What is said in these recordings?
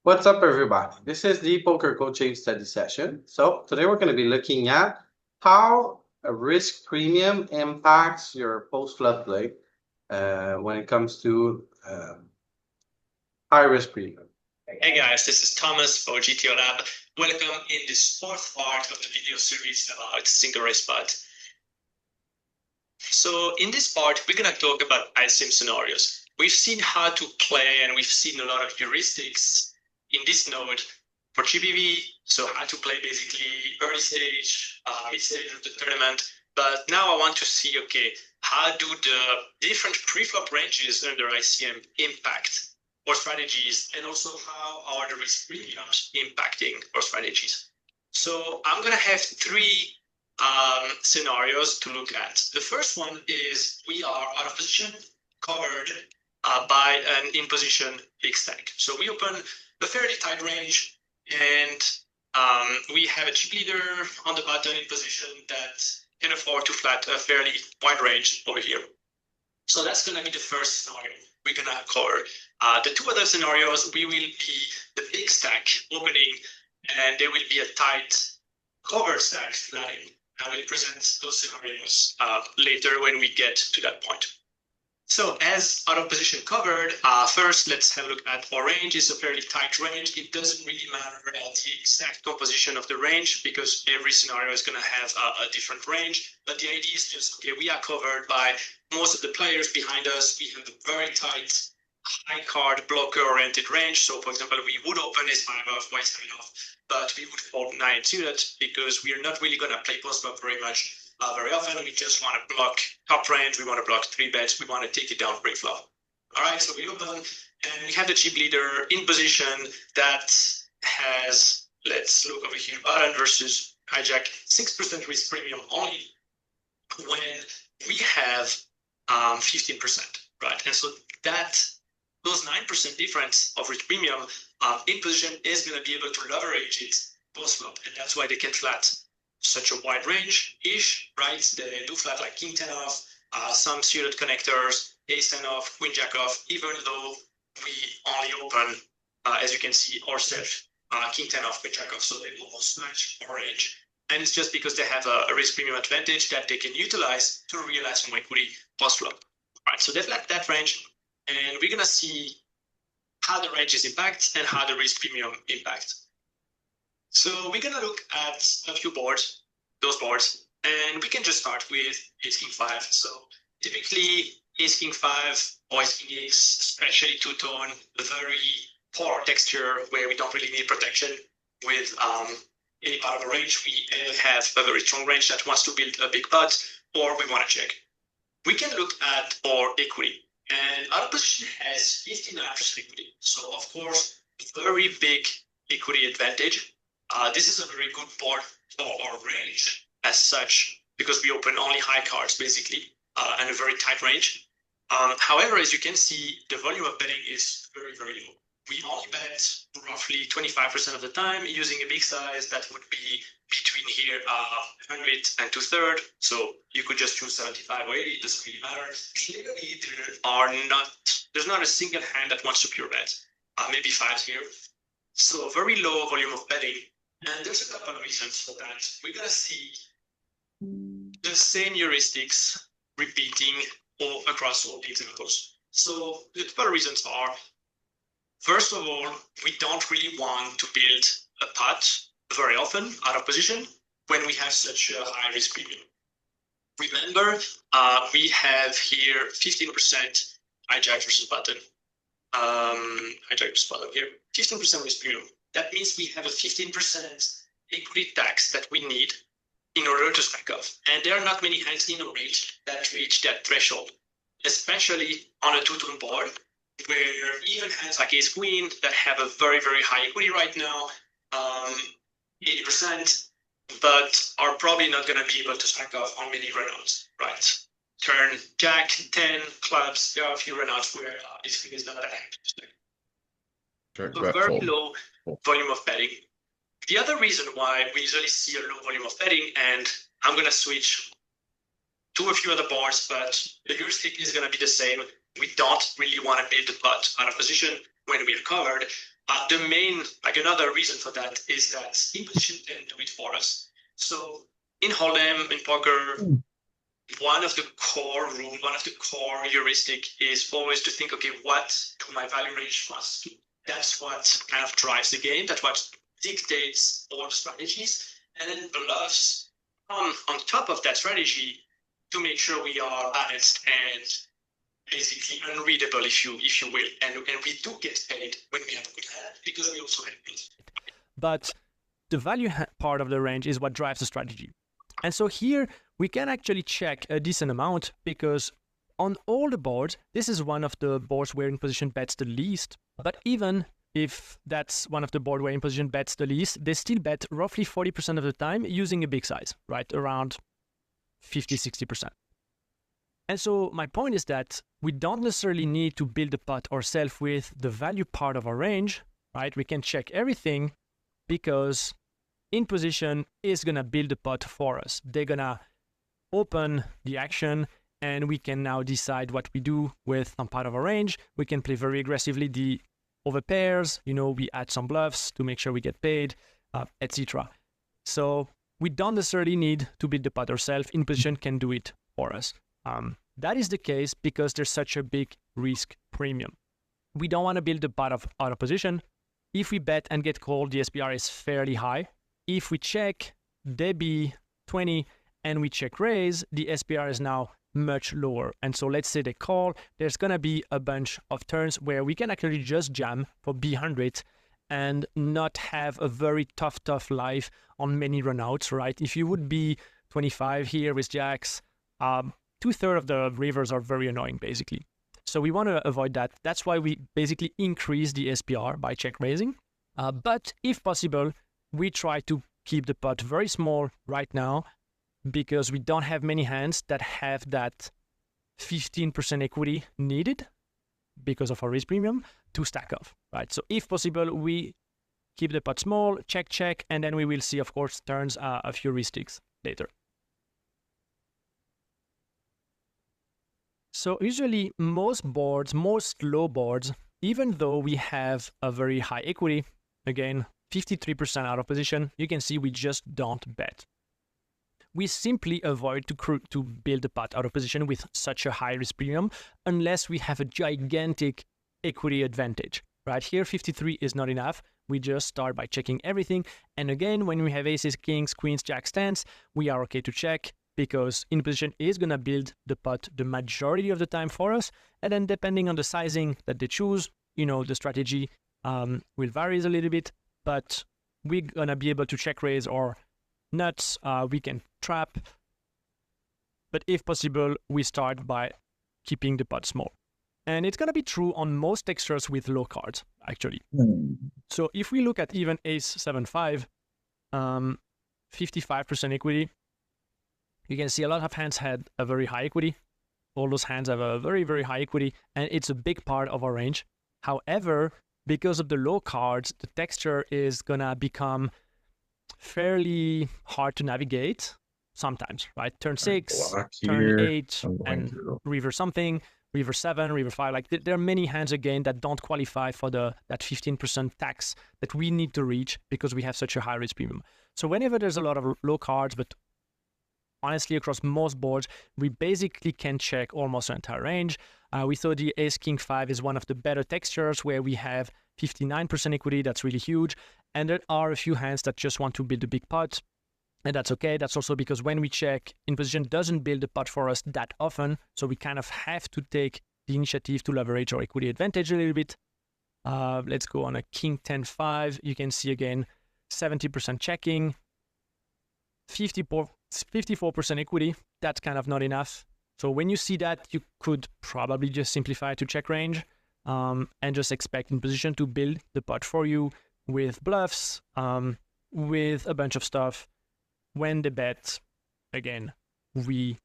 What's up, everybody? This is the poker coaching study session. So today we're going to be looking at how a risk premium impacts your post-flop play when it comes to high risk premium. Hey guys, this is Thomas for GTO Lab. Welcome in this fourth part of the video series about single race putt. So in this part, we're going to talk about ISIM scenarios. We've seen how to play and we've seen a lot of heuristics in this node for GBV. So how to play basically early stage, mid stage of the tournament. But now I want to see, okay, how do the different pre-flop ranges under ICM impact our strategies, and also how are the risk premiums impacting our strategies. So I'm going to have three scenarios to look at. The first one is we are out of position, covered by an in position big stack. So we open a fairly tight range, and we have a chip leader on the button in position that can afford to flat a fairly wide range over here. So that's going to be the first scenario we're going to cover. The two other scenarios, we will be the big stack opening, and there will be a tight cover stack flatting. I will present those scenarios later when we get to that point. So as out of position covered, first let's have a look at our range. It's a fairly tight range. It doesn't really matter about the exact composition of the range because every scenario is going to have a different range. But the idea is just, okay, we are covered by most of the players behind us. We have a very tight, high card blocker-oriented range. So for example, we would open ace-5 off, white-7 off, but we would fold 9 suited because we are not really going to play post-flop very much. Very often, we just want to block top range, we want to block 3 bets, we want to take it down pre-flop. All right, so we open, and we have the chip leader in position that has, let's look over here, button versus hijack, 6% risk premium only when we have 15%, right? And so that those 9% difference of risk premium in position is going to be able to leverage it post-flop, and that's why they can flat such a wide range-ish, right? They do flat like king 10 off, some suited connectors, ace 10 off, queen jack off, even though we only open, as you can see, ourselves, king 10 off, queen jack off, so they almost match our range. And it's just because they have a risk premium advantage that they can utilize to realize some equity post-flop. All right, so they flat that range, and we're gonna see how the ranges impact and how the risk premium impact. So we're going to look at a few boards, those boards, and we can just start with ace king 5. So typically ace king 5 or ace king X, especially two-tone, a very poor texture where we don't really need protection with any part of a range. We have a very strong range that wants to build a big pot, or we want to check. We can look at our equity, and our position has 59% equity. So of course, very big equity advantage. This is a very good board for our range as such, because we open only high cards basically, and a very tight range. However, as you can see, the volume of betting is very, very low. We only bet roughly 25% of the time using a big size that would be between here 100 and 2/3. So you could just choose 75 or 80, it doesn't really matter. Clearly, there's not a single hand that wants to pure bet, maybe 5 here. So very low volume of betting. And there's a couple of reasons for that. We're going to see the same heuristics repeating all across all the examples. So the couple of reasons are, first of all, we don't really want to build a pot very often out of position when we have such a high risk premium. Remember, we have here 15% hijack versus button. Hijack versus button here, 15% risk premium. That means we have a 15% equity tax that we need in order to stack off. And there are not many hands in a range that reach that threshold, especially on a two-tone board, where even hands like ace queen that have a very, very high equity right now, 80%, but are probably not going to be able to stack off on many runouts, right? Turn jack, 10, clubs, there are a few runouts where ace queen is not that active. So very low volume of betting. The other reason why we usually see a low volume of betting, and I'm going to switch to a few other boards, but the heuristic is going to be the same. we don't really want to build the pot out of position when we're covered. The main, like another reason for that is that in position can do it for us. So in Hold'em, in poker, one of the core rules, one of the core heuristic is always to think, okay, what do my value range must do? That's what kind of drives the game. That's what dictates all the strategies. And then bluffs on top of that strategy to make sure we are balanced and basically unreadable, if you will. And we do get paid when we have a good hand because we also have it. But the value part of the range is what drives the strategy. And so here we can actually check a decent amount because on all the boards, this is one of the boards where in position bets the least. But even if that's one of the board where in position bets the least, they still bet roughly 40% of the time using a big size, right? Around 50, 60%. And so my point is that we don't necessarily need to build the pot ourselves with the value part of our range, right? We can check everything because in position is going to build the pot for us. They're going to open the action and we can now decide what we do with some part of our range. We can play very aggressively the over pairs, we add some bluffs to make sure we get paid, etc. So we don't necessarily need to build the pot ourselves. In position can do it for us. That is the case because there's such a big risk premium. We don't want to build the pot out of position. If we bet and get called, the SPR is fairly high. If we check, they be 20 and we check raise, the SPR is now much lower. And so let's say they call, there's going to be a bunch of turns where we can actually just jam for B100 and not have a very tough life on many runouts, right? If you would be 25 here with jacks, 2/3 of the rivers are very annoying, basically. So we want to avoid that. That's why we basically increase the SPR by check raising. But if possible, we try to keep the pot very small right now because we don't have many hands that have that 15% equity needed because of our risk premium to stack off, right? So if possible, we keep the pot small, check, and then we will see, of course, turns of heuristics later. So usually most boards, most low boards, even though we have a very high equity, again, 53% out of position, you can see we just don't bet. We simply avoid to build a pot out of position with such a high risk premium unless we have a gigantic equity advantage. Right here, 53 is not enough. We just start by checking everything. And again, when we have aces, kings, queens, jacks, tens, we are okay to check because in position is going to build the pot the majority of the time for us. And then depending on the sizing that they choose, the strategy will vary a little bit, but we're going to be able to check raise or nuts. We can trap. But if possible, we start by keeping the pot small. And it's going to be true on most textures with low cards, actually. So if we look at even ace 7-5, 55% equity, you can see a lot of hands had a very high equity. All those hands have a very, very high equity, and it's a big part of our range. However, because of the low cards, the texture is going to become fairly hard to navigate sometimes, right? Turn 6, turn 8, and river something, river 7, river 5. Like there are many hands again that don't qualify for that 15% tax that we need to reach because we have such a high risk premium. So whenever there's a lot of low cards, but honestly, across most boards, we basically can check almost our entire range. We thought the ace king 5 is one of the better textures where we have 59% equity. That's really huge. And there are a few hands that just want to build a big pot. And that's okay. That's also because when we check, in position doesn't build a pot for us that often. So we kind of have to take the initiative to leverage our equity advantage a little bit. Let's go on a king 10-5. You can see again, 70% checking, 54% equity. That's kind of not enough. So when you see that, you could probably just simplify to check range and just expect in position to build the pot for you with bluffs, with a bunch of stuff. When they bet, again, we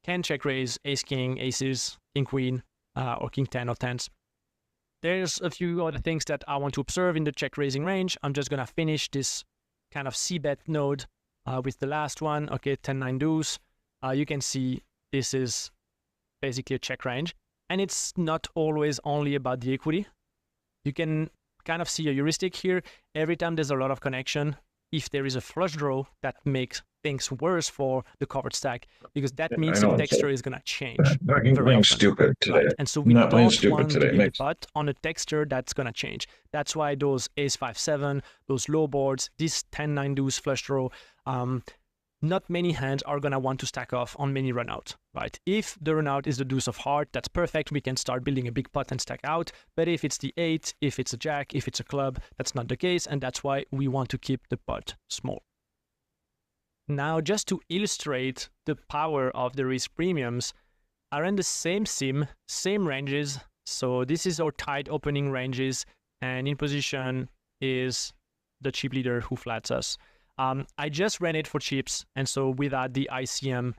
can check raise ace king, aces, king queen, or king 10 or tens. There's a few other things that I want to observe in the check raising range. I'm just going to finish this kind of c-bet node with the last one. Okay, 10-9 deuce. You can see this is basically a check range. And it's not always only about the equity. You can kind of see a heuristic here. Every time there's a lot of connection, if there is a flush draw, that makes things worse for the covered stack, because that means the texture is going to change very often. Stupid today. Right? And so we Not playing don't stupid want today. to build the pot on a texture that's going to change. That's why those ace 5-7, those low boards, this 10-9 deuce flush draw, not many hands are going to want to stack off on many runout, right? If the runout is the deuce of heart, that's perfect. We can start building a big pot and stack out. But if it's the 8, if it's a jack, if it's a club, that's not the case. And that's why we want to keep the pot small. Now, just to illustrate the power of the risk premiums, I ran the same sim, same ranges. So this is our tight opening ranges. And in position is the chip leader who flats us. I just ran it for chips, and so without the ICM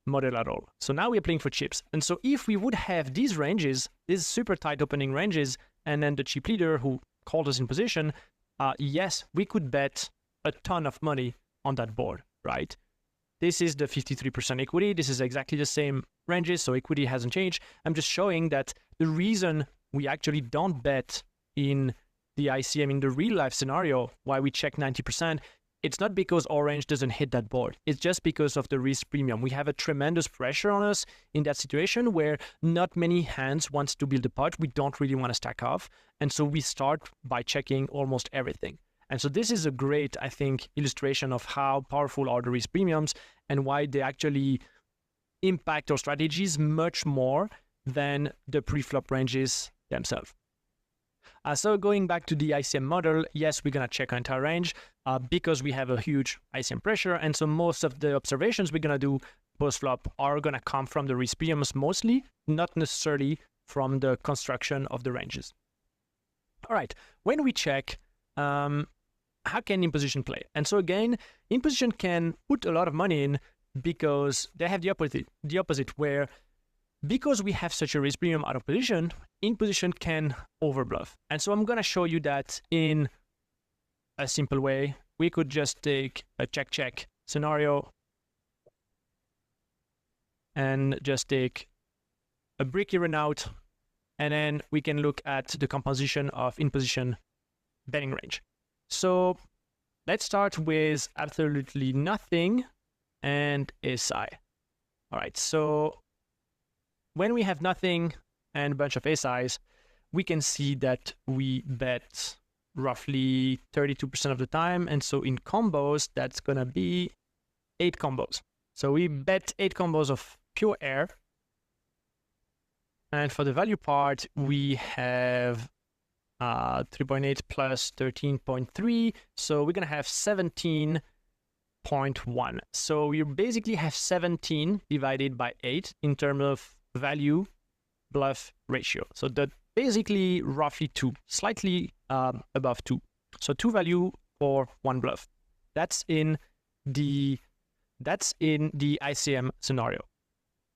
model at all. So now we're playing for chips. And so if we would have these ranges, these super tight opening ranges, and then the chip leader who called us in position, yes, we could bet a ton of money on that board, right? This is the 53% equity. This is exactly the same ranges, so equity hasn't changed. I'm just showing that the reason we actually don't bet in the ICM in the real life scenario, why we check 90%, it's not because orange doesn't hit that board. It's just because of the risk premium. We have a tremendous pressure on us in that situation where not many hands wants to build a pot. We don't really want to stack off. And so we start by checking almost everything. And so this is a great, I think, illustration of how powerful are the risk premiums and why they actually impact our strategies much more than the pre-flop ranges themselves. So going back to the ICM model, yes, we're going to check our entire range because we have a huge ICM pressure. And so most of the observations we're going to do post-flop are going to come from the risk premiums mostly, not necessarily from the construction of the ranges. All right, when we check, how can in position play? And so again, in position can put a lot of money in because they have the opposite where because we have such a risk premium out of position, in position can overbluff. And so I'm going to show you that in a simple way. We could just take a check-check scenario and just take a bricky run out, and then we can look at the composition of in position betting range. So let's start with absolutely nothing and SI. All right, so when we have nothing and a bunch of SIs, we can see that we bet roughly 32% of the time. And so in combos, that's going to be 8 combos. So we bet 8 combos of pure air. And for the value part, we have 3.8 plus 13.3. So we're going to have 17.1. So you basically have 17 divided by 8 in terms of value bluff ratio. So that basically roughly 2, slightly above 2. So 2 value for 1 bluff. That's in the ICM scenario.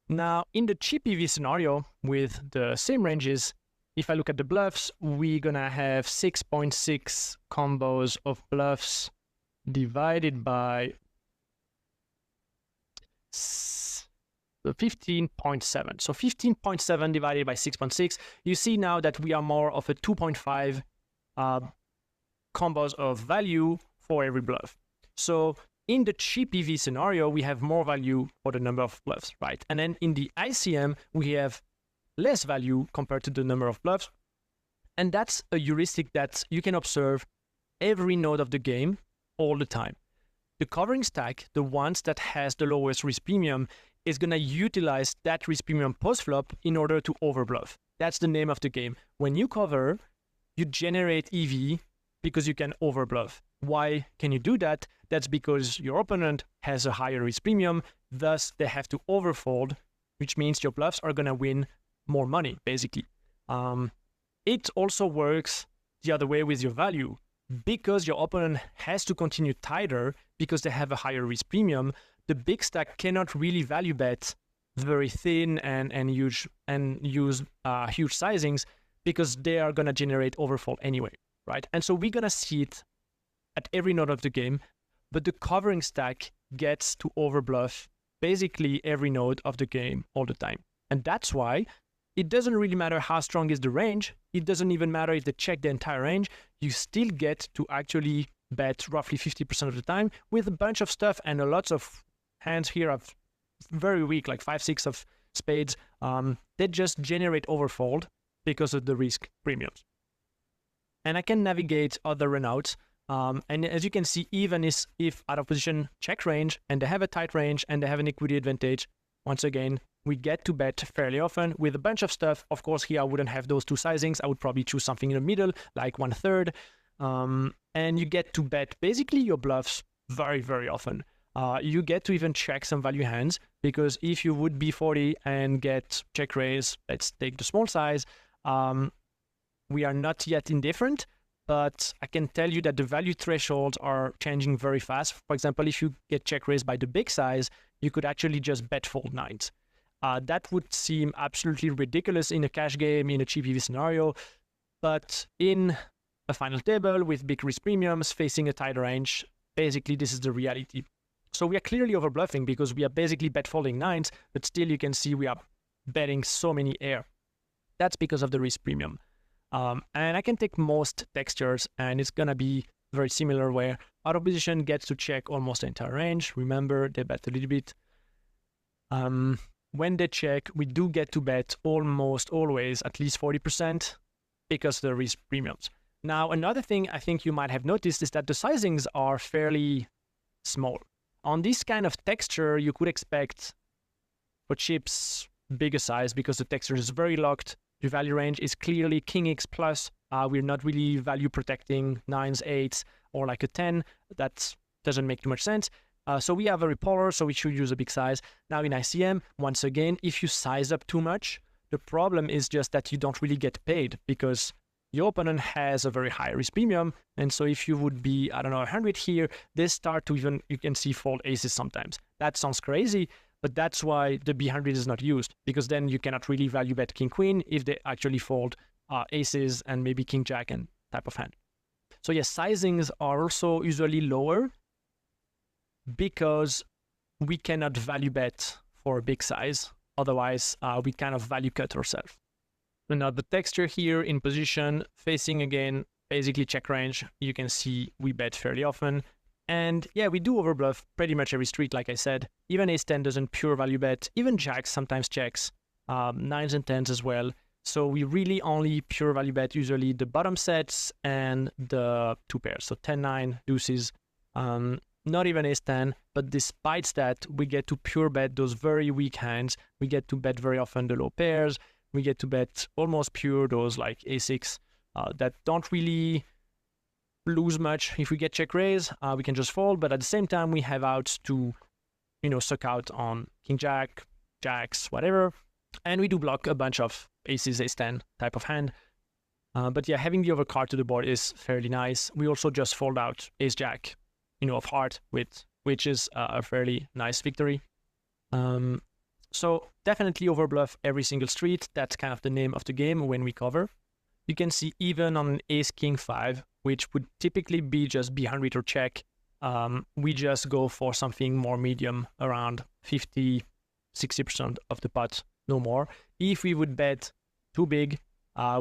Now in the cheap EV scenario with the same ranges, if I look at the bluffs, we're gonna have 6.6 combos of bluffs divided by 15.7. So 15.7 divided by 6.6. You see now that we are more of a 2.5 combos of value for every bluff. So in the cheap EV scenario, we have more value for the number of bluffs, right? And then in the ICM, we have less value compared to the number of bluffs. And that's a heuristic that you can observe every node of the game all the time. The covering stack, the ones that has the lowest risk premium, is going to utilize that risk premium post-flop in order to overbluff. That's the name of the game. When you cover, you generate EV because you can overbluff. Why can you do that? That's because your opponent has a higher risk premium, thus they have to overfold, which means your bluffs are going to win more money, basically. It also works the other way with your value. Because your opponent has to continue tighter because they have a higher risk premium, the big stack cannot really value bet very thin and use huge sizings because they are going to generate overfold anyway, right? And so we're going to see it at every node of the game, but the covering stack gets to overbluff basically every node of the game all the time. And that's why it doesn't really matter how strong is the range. It doesn't even matter if they check the entire range. You still get to actually bet roughly 50% of the time with a bunch of stuff, and a lots of hands here are very weak, like 5-6 of spades. They just generate overfold because of the risk premiums. And I can navigate other runouts. And as you can see, even if out of position check range and they have a tight range and they have an equity advantage, once again, we get to bet fairly often with a bunch of stuff. Of course, here I wouldn't have those two sizings. I would probably choose something in the middle, like 1/3. And you get to bet basically your bluffs very, very often. You get to even check some value hands, because if you would be 40 and get check raise, let's take the small size, we are not yet indifferent, but I can tell you that the value thresholds are changing very fast. For example, if you get check raised by the big size, you could actually just bet fold nines. That would seem absolutely ridiculous in a cash game, in a cheap EV scenario, but in a final table with big risk premiums facing a tight range, basically this is the reality. So we are clearly overbluffing because we are basically bet folding nines, but still you can see we are betting so many air. That's because of the risk premium. And I can take most textures and it's gonna be very similar, where out of position gets to check almost the entire range. Remember, they bet a little bit. When they check, we do get to bet almost always at least 40% because of the risk premiums. Now, another thing I think you might have noticed is that the sizings are fairly small. On this kind of texture, you could expect for chips bigger size because the texture is very locked. The value range is clearly King X plus. We're not really value protecting 9s, 8s, or like a 10. That doesn't make too much sense. So we are very polar, so we should use a big size. Now in ICM, once again, if you size up too much, the problem is just that you don't really get paid because your opponent has a very high risk premium. And so if you would be, I don't know, 100 here, they start to even, you can see fold aces sometimes. That sounds crazy, but that's why the B100 is not used, because then you cannot really value bet king queen if they actually fold aces and maybe king jack and type of hand. So yes, sizings are also usually lower because we cannot value bet for a big size. Otherwise, we kind of value cut ourselves. So now the texture here in position, facing again, basically check range, you can see we bet fairly often. And yeah, we do overbluff pretty much every street, like I said. Even ace-10 doesn't pure value bet. Even jacks sometimes checks, 9s and 10s as well. So we really only pure value bet usually the bottom sets and the two pairs. So 10-9, deuces, not even ace-10. But despite that, we get to pure bet those very weak hands. We get to bet very often the low pairs. We get to bet almost pure those like a6 that don't really lose much. If we get check raise, we can just fold, but at the same time we have outs to, you know, suck out on king jack, jacks, whatever, and we do block a bunch of aces, ace-10 type of hand. But yeah, having the overcard to the board is fairly nice. We also just fold out ace jack, you know, of heart, which is a fairly nice victory. So definitely overbluff every single street. That's kind of the name of the game when we cover. You can see even on an ace king 5, which would typically be just B100 or check, we just go for something more medium, around 50-60% of the pot, no more. If we would bet too big,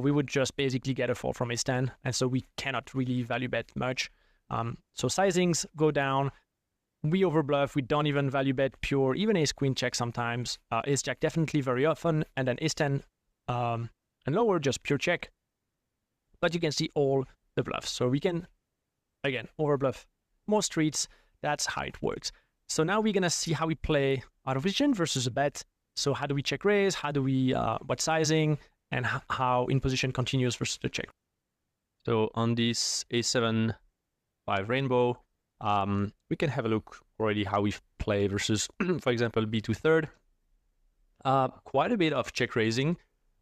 we would just basically get a fold from ace-10, and so we cannot really value bet much. So sizings go down. We overbluff, we don't even value bet pure, even ace-queen check sometimes, ace-jack definitely very often, and then ace-10 and lower, just pure check. But you can see all the bluffs. So we can, again, overbluff more streets. That's how it works. So now we're going to see how we play out of position versus a bet. So how do we check raise? How do we, what sizing? And how in position continues versus the check. So on this a7, 5 rainbow, we can have a look already how we play versus, for example, b2 third. Quite a bit of check raising,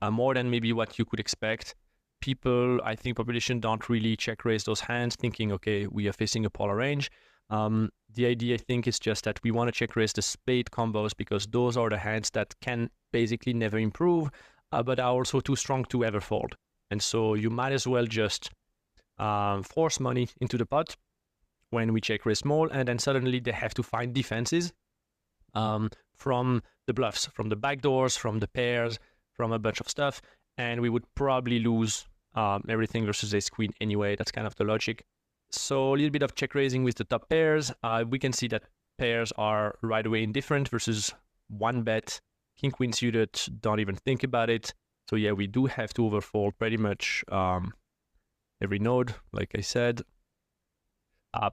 more than maybe what you could expect. People, I think population don't really check raise those hands thinking, okay, we are facing a polar range. The idea, I think, is just that we want to check raise the spade combos because those are the hands that can basically never improve, but are also too strong to ever fold. And so you might as well just force money into the pot when we check raise small, and then suddenly they have to find defenses from the bluffs, from the backdoors, from the pairs, from a bunch of stuff, and we would probably lose everything versus ace queen anyway. That's kind of the logic. So a little bit of check raising with the top pairs. We can see that pairs are right away indifferent versus one bet. King queen suited, don't even think about it. So yeah, we do have to overfold pretty much every node, like I said.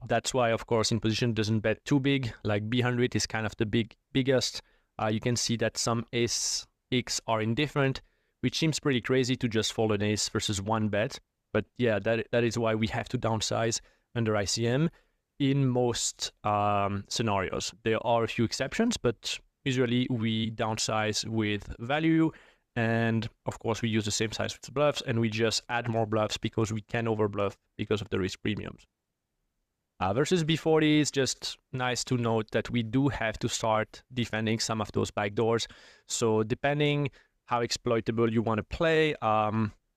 That's why, of course, in position doesn't bet too big. Like B100 is kind of the biggest. You can see that some ace X are indifferent, which seems pretty crazy to just fold an ace versus one bet. But yeah, that is why we have to downsize under ICM in most scenarios. There are a few exceptions, but usually we downsize with value. And of course, we use the same size with the bluffs, and we just add more bluffs because we can overbluff because of the risk premiums. Versus B40, it's just nice to note that we do have to start defending some of those backdoors. So depending how exploitable you want to play,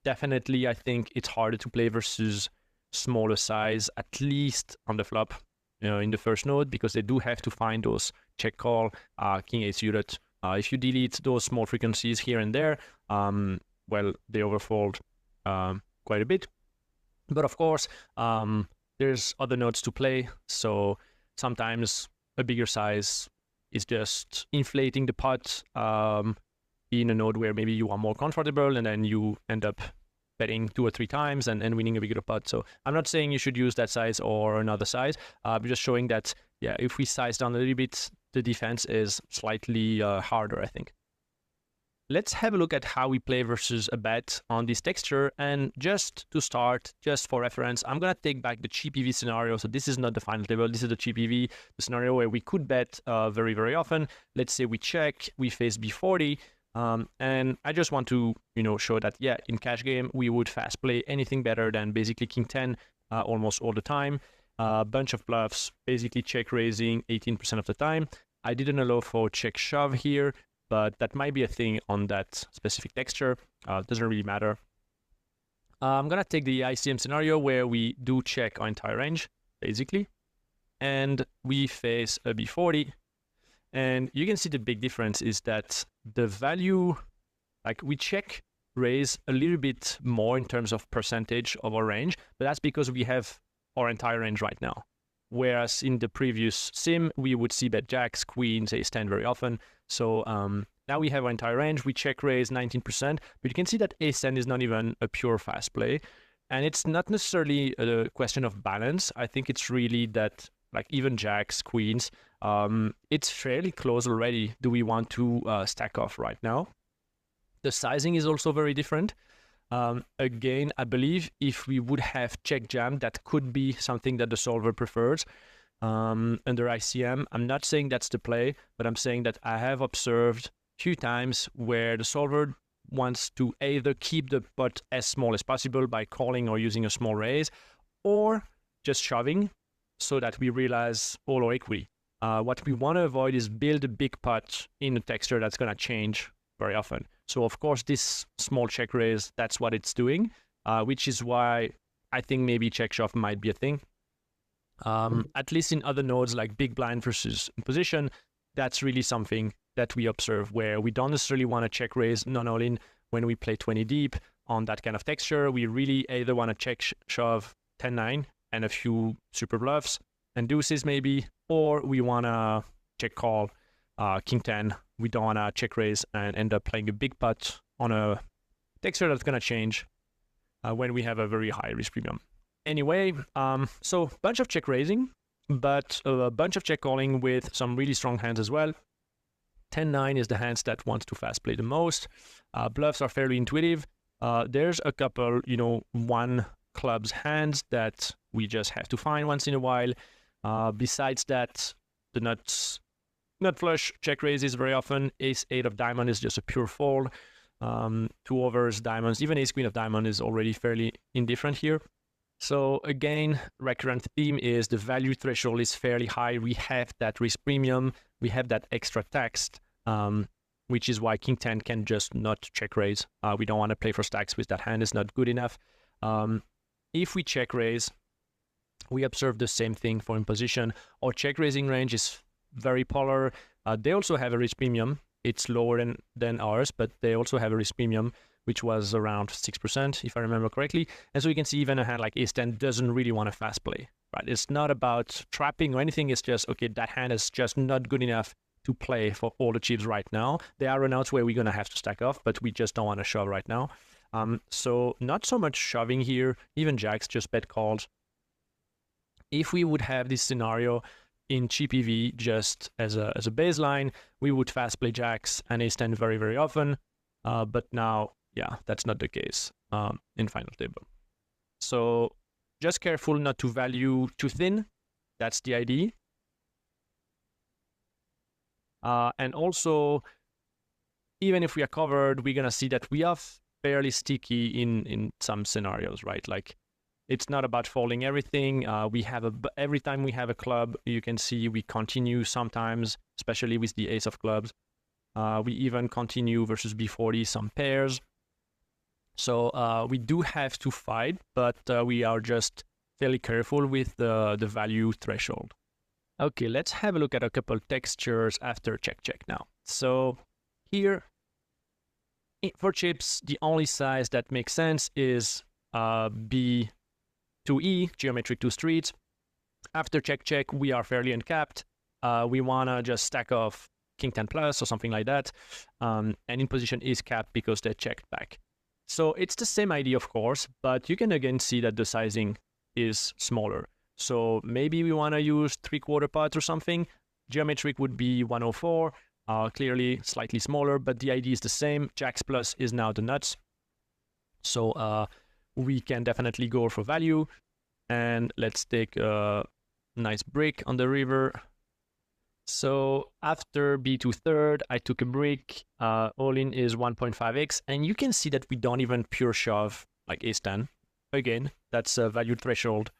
definitely I think it's harder to play versus smaller size, at least on the flop, in the first node, because they do have to find those check call, king ace suited. If you delete those small frequencies here and there, well, they overfold quite a bit. But of course, there's other nodes to play, so sometimes a bigger size is just inflating the pot in a node where maybe you are more comfortable, and then you end up betting 2 or 3 times and winning a bigger pot. So I'm not saying you should use that size or another size. I'm just showing that, yeah, if we size down a little bit, the defense is slightly harder, I think. Let's have a look at how we play versus a bet on this texture. And just to start, just for reference, I'm going to take back the cheap EV scenario. So this is not the final table. This is the cheap EV, the scenario where we could bet very, very often. Let's say we check, we face B40. And I just want to, show that, yeah, in cash game, we would fast play anything better than basically King 10 almost all the time. A bunch of bluffs, basically check raising 18% of the time. I didn't allow for check shove here, but that might be a thing on that specific texture. Doesn't really matter. I'm going to take the ICM scenario where we do check our entire range, basically, and we face a B40. And you can see the big difference is that the value, like we check raise a little bit more in terms of percentage of our range, but that's because we have our entire range right now. Whereas in the previous sim, we would see bet jacks, queens, ace 10 very often. So now we have our entire range. We check raise 19%, but you can see that ace 10 is not even a pure fast play. And it's not necessarily a question of balance. I think it's really that, like even jacks, queens, it's fairly close already. Do we want to stack off right now? The sizing is also very different. Again, I believe if we would have check jam, that could be something that the solver prefers under ICM. I'm not saying that's the play, but I'm saying that I have observed a few times where the solver wants to either keep the pot as small as possible by calling or using a small raise, or just shoving so that we realize all our equity. What we want to avoid is build a big pot in a texture that's going to change very often. So of course, this small check raise, that's what it's doing, which is why I think maybe check shove might be a thing. At least in other nodes like big blind versus in position, that's really something that we observe where we don't necessarily want to check raise non all in when we play 20 deep on that kind of texture. We really either want to check shove 10-9 and a few super bluffs and deuces maybe, or we want to check call king 10. We don't want to check raise and end up playing a big pot on a texture that's going to change when we have a very high risk premium. Anyway, so bunch of check raising, but a bunch of check calling with some really strong hands as well. 10-9 is the hands that want to fast play the most. Bluffs are fairly intuitive. There's a couple, one clubs hands that we just have to find once in a while. Besides that, the nut flush check raises very often. Ace 8 of diamond is just a pure fold. 2 overs, diamonds, even ace queen of diamond is already fairly indifferent here. So again, recurrent theme is the value threshold is fairly high. We have that risk premium. We have that extra tax, which is why king 10 can just not check raise. We don't want to play for stacks with that hand. It's not good enough. If we check raise, we observe the same thing for in position. Our check raising range is very polar. They also have a risk premium. it's lower than ours, but they also have a risk premium, which was around 6%, if I remember correctly. And so you can see even a hand like ace-10 doesn't really want a fast play, right? It's not about trapping or anything. It's just, okay, that hand is just not good enough to play for all the chips right now. There are runouts where we're going to have to stack off, but we just don't want to shove right now. So not so much shoving here, even jacks, just bet calls. If we would have this scenario in cheap EV just as a baseline, we would fast play jacks and ace-10 very, very often. But now, yeah, that's not the case in final table. So just careful not to value too thin. That's the idea. And also, even if we are covered, we're going to see that we are fairly sticky in some scenarios, right? Like, it's not about folding everything. Every time we have a club, you can see we continue sometimes, especially with the ace of clubs. We even continue versus B40 some pairs. So we do have to fight, but we are just fairly careful with the value threshold. Okay, let's have a look at a couple textures after check now. So here, for chips, the only size that makes sense is B2E, geometric 2 streets. After check, we are fairly uncapped. We want to just stack off king 10 plus or something like that. And in position is capped because they checked back. So it's the same idea, of course, but you can again see that the sizing is smaller. So maybe we want to use 3/4 pots or something. Geometric would be 104, clearly slightly smaller, but the idea is the same. Jacks plus is now the nuts. So we can definitely go for value. And let's take a nice break on the river. So after B2 third, I took a break. All in is 1.5x. And you can see that we don't even pure shove like ace-10. Again, that's a value threshold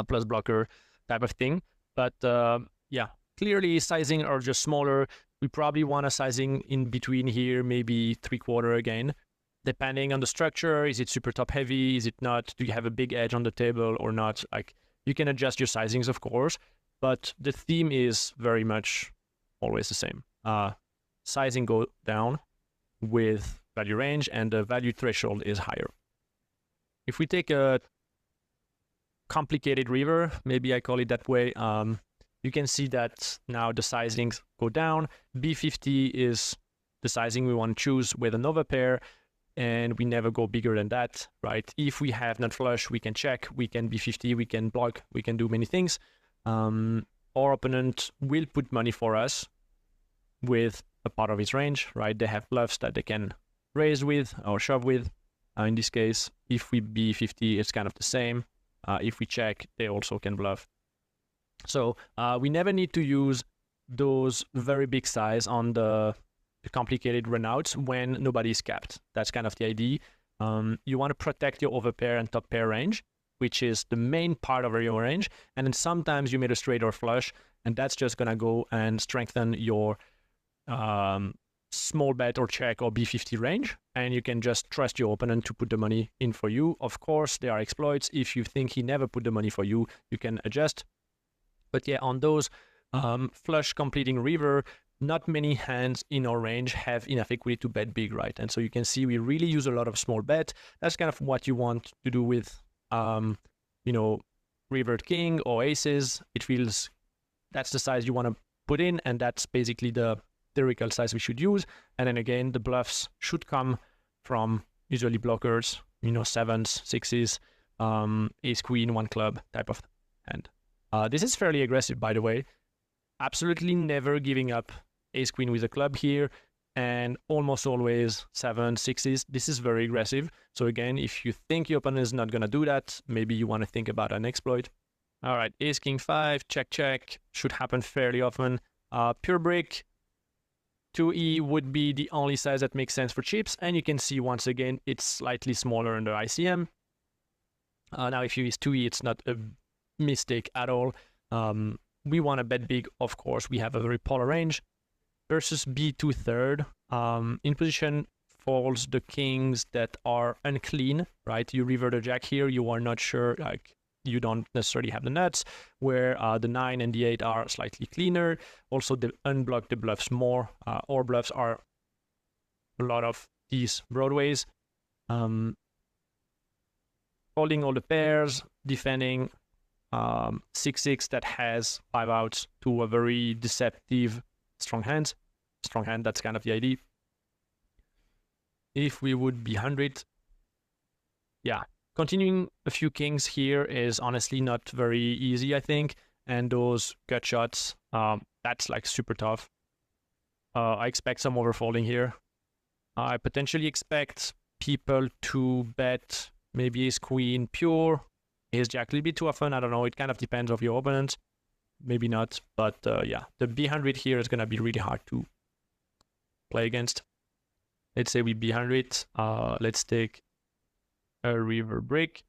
plus blocker type of thing. But yeah, clearly sizing are just smaller. We probably want a sizing in between here, maybe 3/4 again. Depending on the structure, is it super top heavy? Is it not? Do you have a big edge on the table or not? Like, you can adjust your sizings, of course, but the theme is very much always the same. Sizing go down with value range, and the value threshold is higher. If we take a complicated river, maybe I call it that way, you can see that now the sizings go down. B50 is the sizing we want to choose with an overpair, and we never go bigger than that, right? If we have nut flush, we can check, we can B50, we can block, we can do many things. Our opponent will put money for us with a part of his range, right? They have bluffs that they can raise with or shove with. In this case, if we B50, it's kind of the same. If we check, they also can bluff. So we never need to use those very big size on the complicated runouts when nobody is capped. That's kind of the idea. You want to protect your overpair and top pair range, which is the main part of your range. And then sometimes you made a straight or flush, and that's just going to go and strengthen your small bet or check or B50 range. And you can just trust your opponent to put the money in for you. Of course, there are exploits. If you think he never put the money for you, you can adjust. But yeah, on those flush completing river, not many hands in our range have enough equity to bet big, right? And so you can see we really use a lot of small bet. That's kind of what you want to do with, river king or aces. It feels that's the size you want to put in, and that's basically the theoretical size we should use. And then again, the bluffs should come from usually blockers, sevens, sixes, ace queen, one club type of hand. This is fairly aggressive, by the way. Absolutely never giving up ace queen with a club here, and almost always seven, sixes. This is very aggressive. So again, if you think your opponent is not going to do that, maybe you want to think about an exploit. All right, ace king 5, check, should happen fairly often. Pure break, 2E would be the only size that makes sense for chips, and you can see once again it's slightly smaller under ICM. Now if you use 2E, it's not a mistake at all. We want to bet big, of course. We have a very polar range. Versus B2 third, in position falls the kings that are unclean, right? You river the jack here, you are not sure, like, you don't necessarily have the nuts, where the 9 and the 8 are slightly cleaner. Also, they unblock the bluffs more. Or bluffs are a lot of these broadways. Holding all the pairs, defending 6-6 that has 5 outs to a very deceptive strong hand. Strong hand, that's kind of the idea. If we would be 100, yeah, continuing a few kings here is honestly not very easy, I think. And those gut shots, that's like super tough. I expect some overfolding here. I potentially expect people to bet maybe ace queen pure, ace jack a little bit too often. I don't know. It kind of depends on your opponent. Maybe not. But yeah, the b100 here is going to be really hard to play against. Let's say we b100. Let's take a river break.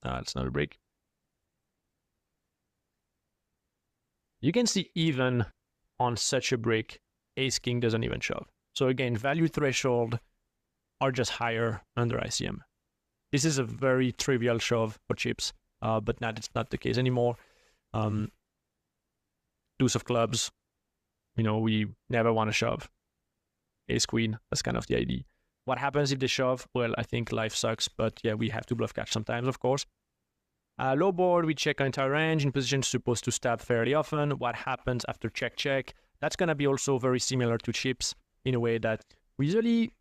It's not a break. You can see even on such a break, ace king doesn't even shove. So again, value threshold are just higher under ICM. This is a very trivial shove for chips, but now it's not the case anymore. Deuce of clubs, we never want to shove. Ace queen, that's kind of the idea. What happens if they shove? Well, I think life sucks, but yeah, we have to bluff catch sometimes, of course. Low board, we check our entire range. In position, supposed to stab fairly often. What happens after check? That's going to be also very similar to chips in a way that we usually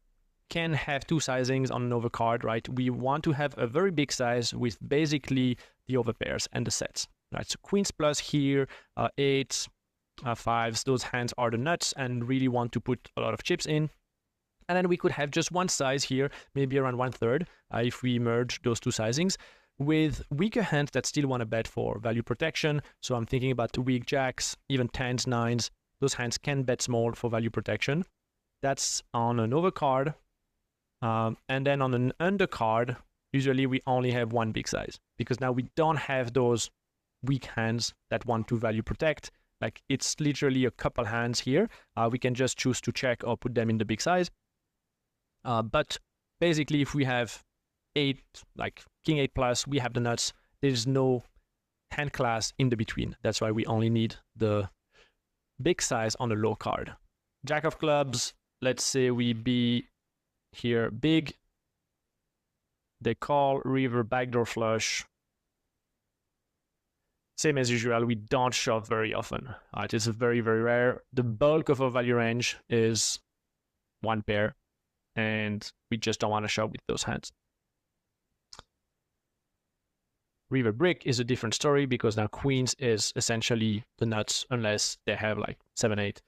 can have two sizings on an overcard, right? We want to have a very big size with basically the overpairs and the sets, right? So queens plus here, eights, fives, those hands are the nuts and really want to put a lot of chips in. And then we could have just one size here, maybe around 1/3, if we merge those two sizings, with weaker hands that still want to bet for value protection. So I'm thinking about the weak jacks, even 10s, 9s. Those hands can bet small for value protection. That's on an overcard. And then on an undercard, usually we only have one big size, because now we don't have those weak hands that want to value protect. Like, it's literally a couple hands here. We can just choose to check or put them in the big size. But basically, if we have 8, like king 8 plus, we have the nuts. There's no hand class in the between. That's why we only need the big size on the low card. Jack of clubs, let's say we be here big. They call, river, backdoor flush. Same as usual, we don't shove very often. It's very, very rare. The bulk of our value range is one pair, and we just don't want to shove with those hands. River brick is a different story, because now queens is essentially the nuts, unless they have like 7, 8,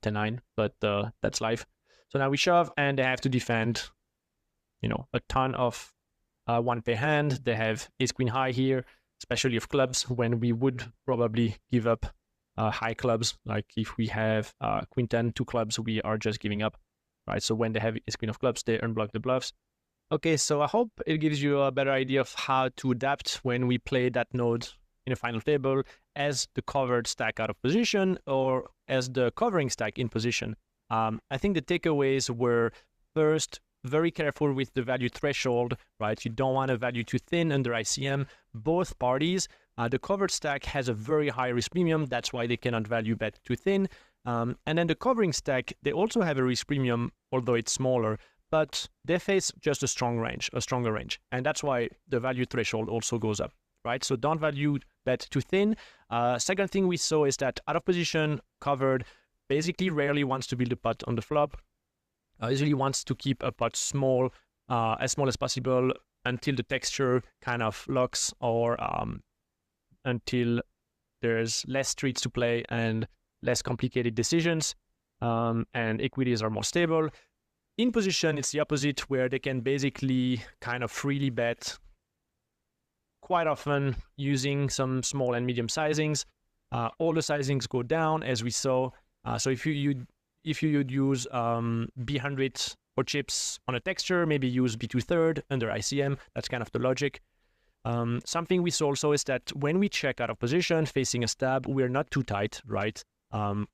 10, 9, but that's life. So now we shove, and they have to defend, a ton of one pair hand. They have ace queen high here, especially of clubs, when we would probably give up high clubs. Like if we have queen 10, 2 clubs, we are just giving up, right? So when they have ace queen of clubs, they unblock the bluffs. Okay, so I hope it gives you a better idea of how to adapt when we play that node in a final table as the covered stack out of position or as the covering stack in position. I think the takeaways were, first, very careful with the value threshold, right? You don't want a value too thin under ICM. Both parties, the covered stack has a very high risk premium. That's why they cannot value bet too thin. And then the covering stack, they also have a risk premium, although it's smaller, but they face just a stronger range. And that's why the value threshold also goes up, right? So don't value bet too thin. Second thing we saw is that out of position, covered, basically rarely wants to build a pot on the flop. Usually wants to keep a pot small as possible until the texture kind of locks, or until there's less streets to play and less complicated decisions, and equities are more stable. In position, it's the opposite, where they can basically kind of freely bet quite often using some small and medium sizings. All the sizings go down, as we saw. So if you would use b100 for chips on a texture, maybe use b2/3 under ICM. That's kind of the logic. Something we saw also is that when we check out of position facing a stab, we're not too tight, right?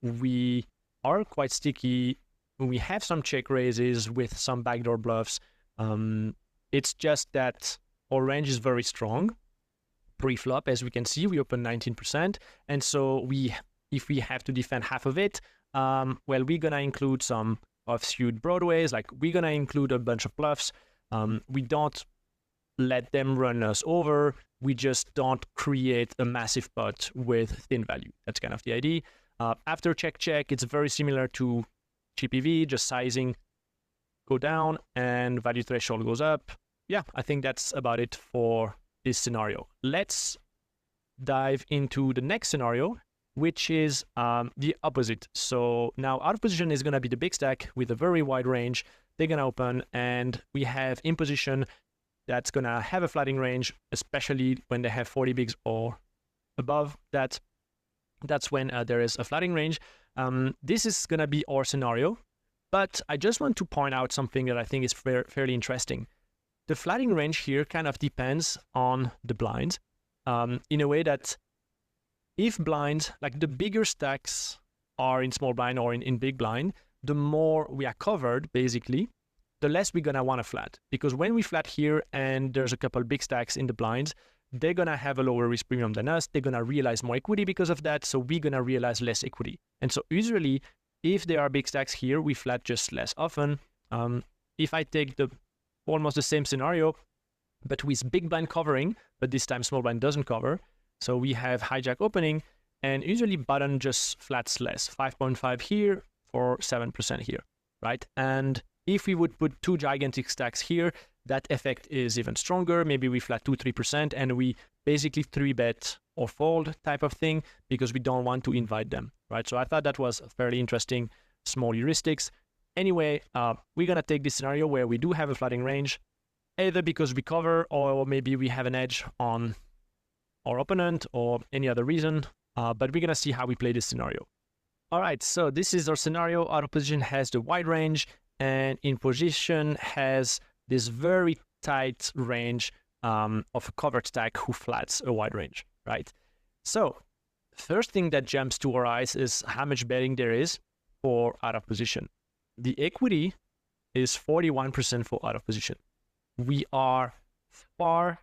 We are quite sticky. We have some check raises with some backdoor bluffs. It's just that our range is very strong. pre-flop. As we can see, we open 19%. And so if we have to defend half of it, well, we're going to include some offsuit broadways, like we're going to include a bunch of bluffs. We don't let them run us over. We just don't create a massive pot with thin value. That's kind of the idea. After check, it's very similar to GPV, just sizing go down and value threshold goes up. Yeah, I think that's about it for this scenario. Let's dive into the next scenario, which is the opposite. So now out of position is going to be the big stack with a very wide range. They're going to open, and we have in position that's going to have a flattening range, especially when they have 40 bigs or above that. That's when there is a flattening range. This is going to be our scenario, but I just want to point out something that I think is fairly interesting. The flattening range here kind of depends on the blinds in a way that if blinds, like the bigger stacks are in small blind or in big blind, the more we are covered, basically, the less we're going to want to flat. Because when we flat here and there's a couple big stacks in the blinds, they're going to have a lower risk premium than us. They're going to realize more equity because of that. So we're going to realize less equity. And so usually, if there are big stacks here, we flat just less often. If I take almost the same scenario, but with big blind covering, but this time small blind doesn't cover. So we have hijack opening, and usually button just flats less, 5.5 here for 7% here, right? And if we would put two gigantic stacks here, that effect is even stronger. Maybe we flat 2-3%, and we basically 3-bet or fold type of thing because we don't want to invite them, right? So I thought that was fairly interesting, small heuristics. Anyway, we're going to take this scenario where we do have a flattening range, either because we cover or maybe we have an edge on our opponent or any other reason, but we're going to see how we play this scenario. All right, so this is our scenario. Out of position has the wide range, and in position has this very tight range of a covered stack who flats a wide range, right? So first thing that jumps to our eyes is how much betting there is for out of position. The equity is 41% for out of position. We are far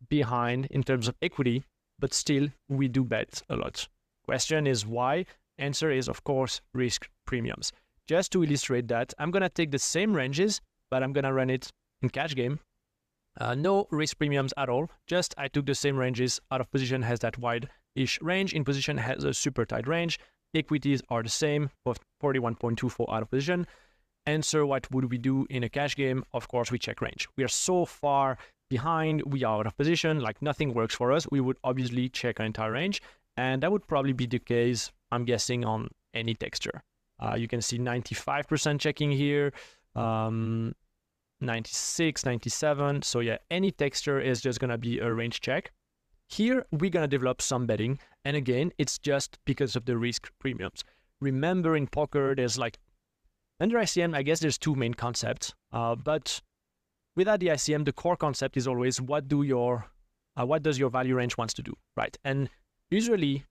behind in terms of equity, but still we do bet a lot. Question is why? Answer is, of course, risk premiums. Just to illustrate that, I'm going to take the same ranges, but I'm going to run it in cash game. No risk premiums at all. Just I took the same ranges. Out of position has that wide-ish range. In position has a super tight range. Equities are the same, both 41.2 for out of position. Answer, what would we do in a cash game? Of course, we check range. We are so far behind. We are out of position. Like nothing works for us. We would obviously check our entire range. And that would probably be the case, I'm guessing, on any texture. You can see 95% checking here, 96, 97. So yeah, any texture is just going to be a range check. Here, we're going to develop some betting. And again, it's just because of the risk premiums. Remember, in poker, there's like, under ICM, I guess there's two main concepts. But without the ICM, the core concept is always what does your value range wants to do, right? And usually,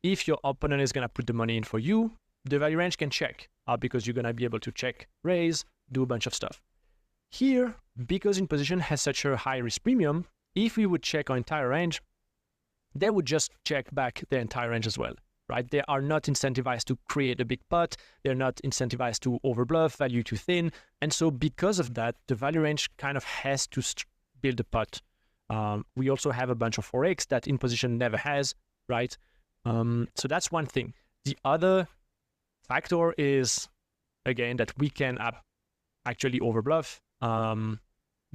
if your opponent is going to put the money in for you, the value range can check because you're going to be able to check, raise, do a bunch of stuff. Here, because in position has such a high risk premium, if we would check our entire range, they would just check back the entire range as well, right? They are not incentivized to create a big pot. They're not incentivized to overbluff, value too thin. And so because of that, the value range kind of has to build a pot. We also have a bunch of 4x that in position never has, right? So that's one thing. The other factor is, again, that we can actually overbluff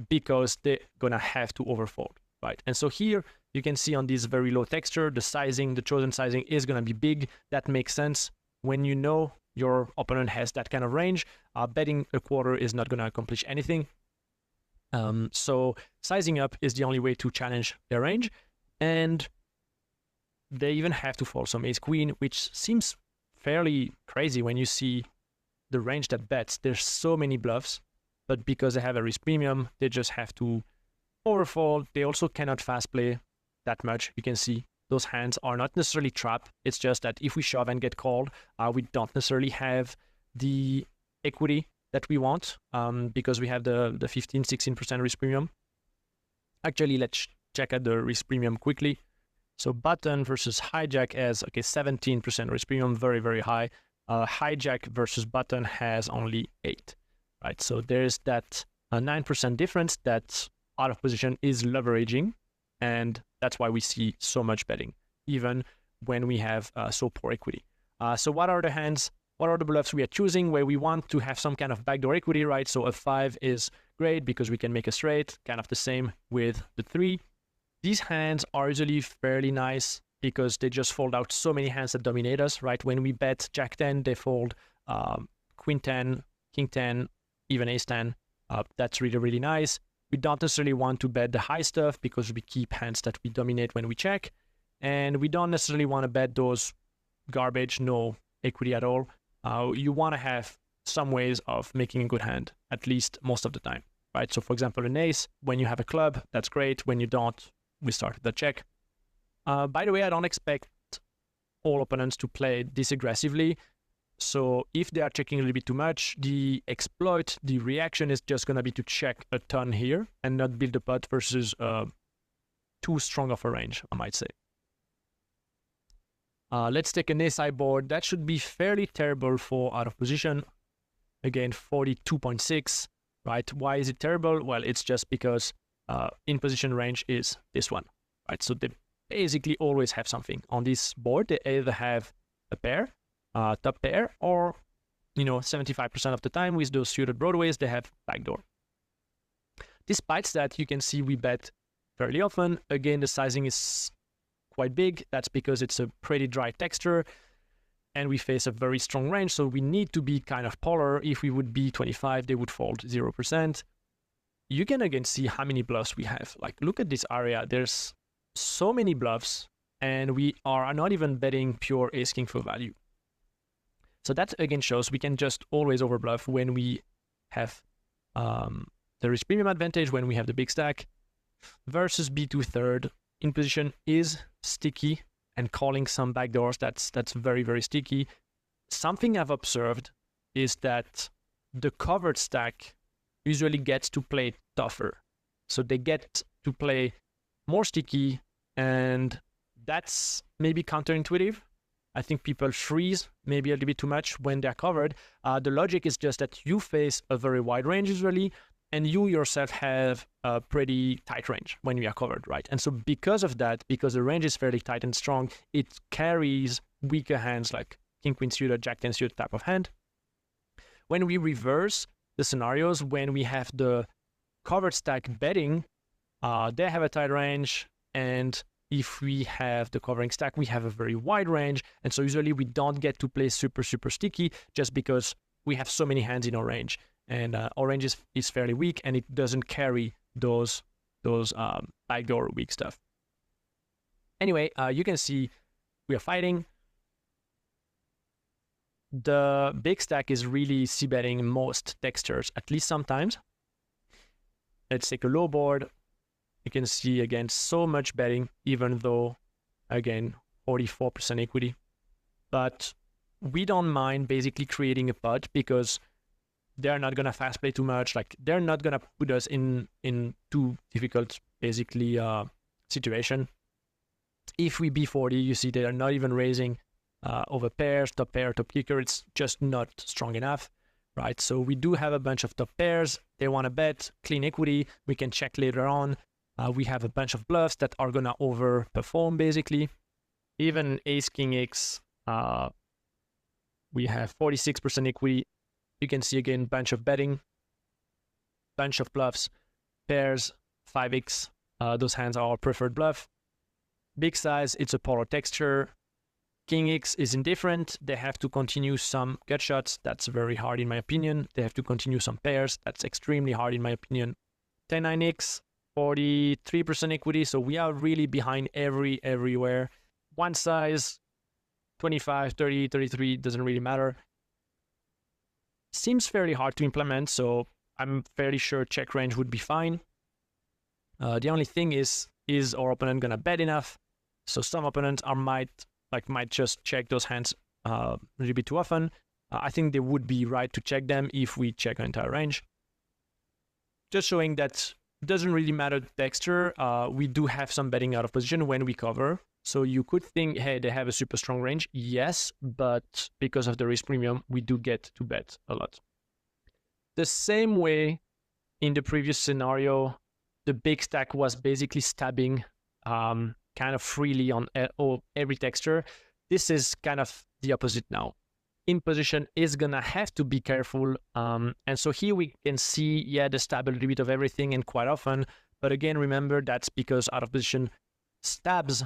because they're going to have to overfold, right? And so here you can see on this very low texture, the sizing, the chosen sizing is going to be big. That makes sense. When you know your opponent has that kind of range, betting a quarter is not going to accomplish anything. So sizing up is the only way to challenge their range. And they even have to fold some ace queen, which seems fairly crazy when you see the range that bets. There's so many bluffs, but because they have a risk premium, they just have to overfold. They also cannot fast play that much. You can see those hands are not necessarily trapped. It's just that if we shove and get called, we don't necessarily have the equity that we want because we have the 15-16% risk premium. Actually, let's check out the risk premium quickly. So button versus hijack has, okay, 17% risk premium, very, very high. Hijack versus button has only 8, right? So there's that 9% difference that out of position is leveraging, and that's why we see so much betting, even when we have so poor equity. So what are the hands? What are the bluffs we are choosing where we want to have some kind of backdoor equity, right? So a 5 is great because we can make a straight, kind of the same with the 3. These hands are usually fairly nice because they just fold out so many hands that dominate us, right? When we bet Jack 10, they fold Queen 10, King 10, even Ace 10. That's really, really nice. We don't necessarily want to bet the high stuff because we keep hands that we dominate when we check. And we don't necessarily want to bet those garbage, no equity at all. You want to have some ways of making a good hand, at least most of the time, right? So for example, an ace, when you have a club, that's great. When you don't, we start with the check. By the way, I don't expect all opponents to play this aggressively. So if they are checking a little bit too much, the exploit, the reaction is just going to be to check a ton here and not build a pot versus too strong of a range, I might say. Let's take an ace-high board. That should be fairly terrible for out of position. Again, 42.6, right? Why is it terrible? Well, it's just because in position range is this one, right? So they basically always have something on this board. They either have a pair, top pair, or 75% of the time with those suited broadways, they have backdoor. Despite that, you can see we bet fairly often. Again, the sizing is quite big. That's because it's a pretty dry texture and we face a very strong range. So we need to be kind of polar. If we would be 25, they would fold 0%. You can again see how many bluffs we have. Like, look at this area. There's so many bluffs and we are not even betting pure ace king for value. So that again shows we can just always overbluff when we have the risk premium advantage, when we have the big stack. Versus B2 third in position is sticky and calling some backdoors. That's very, very sticky. Something I've observed is that the covered stack usually gets to play tougher. So they get to play more sticky, and that's maybe counterintuitive. I think people freeze maybe a little bit too much when they're covered. The logic is just that you face a very wide range usually, and you yourself have a pretty tight range when you are covered, right? And so because of that, because the range is fairly tight and strong, it carries weaker hands like King Queen suited, Jack 10 suited type of hand. When we reverse the scenarios, when we have the covered stack betting, they have a tight range, and if we have the covering stack, we have a very wide range, and so usually we don't get to play super, super sticky just because we have so many hands in our range. And our range is fairly weak, and it doesn't carry those backdoor weak stuff. Anyway, you can see we are fighting. The big stack is really c-betting most textures, at least sometimes. Let's take a low board. You can see, again, so much betting, even though, again, 44% equity. But we don't mind basically creating a pot because they're not going to fast play too much. Like, they're not going to put us in too difficult, basically, situation. If we B40, you see they are not even raising over pairs, top pair, top kicker. It's just not strong enough, right? So we do have a bunch of top pairs. They want to bet, clean equity. We can check later on. We have a bunch of bluffs that are going to overperform, basically. Even ace, king, X, we have 46% equity. You can see, again, bunch of betting, bunch of bluffs, pairs, 5x. Those hands are our preferred bluff. Big size, it's a polar texture. King X is indifferent. They have to continue some gut shots. That's very hard in my opinion. They have to continue some pairs. That's extremely hard in my opinion. 10-9X, 43% equity. So we are really behind everywhere. One size, 25, 30, 33, doesn't really matter. Seems fairly hard to implement, so I'm fairly sure check range would be fine. The only thing is our opponent gonna bet enough? So some opponents might just check those hands a little bit too often. I think they would be right to check them if we check our entire range. Just showing that doesn't really matter the texture. We do have some betting out of position when we cover. So you could think, hey, they have a super strong range. Yes, but because of the risk premium, we do get to bet a lot. The same way in the previous scenario, the big stack was basically stabbing kind of freely on every texture. This is kind of the opposite now. In position is gonna have to be careful. And so here we can see, yeah, the stab a little bit of everything and quite often. But again, remember that's because out of position stabs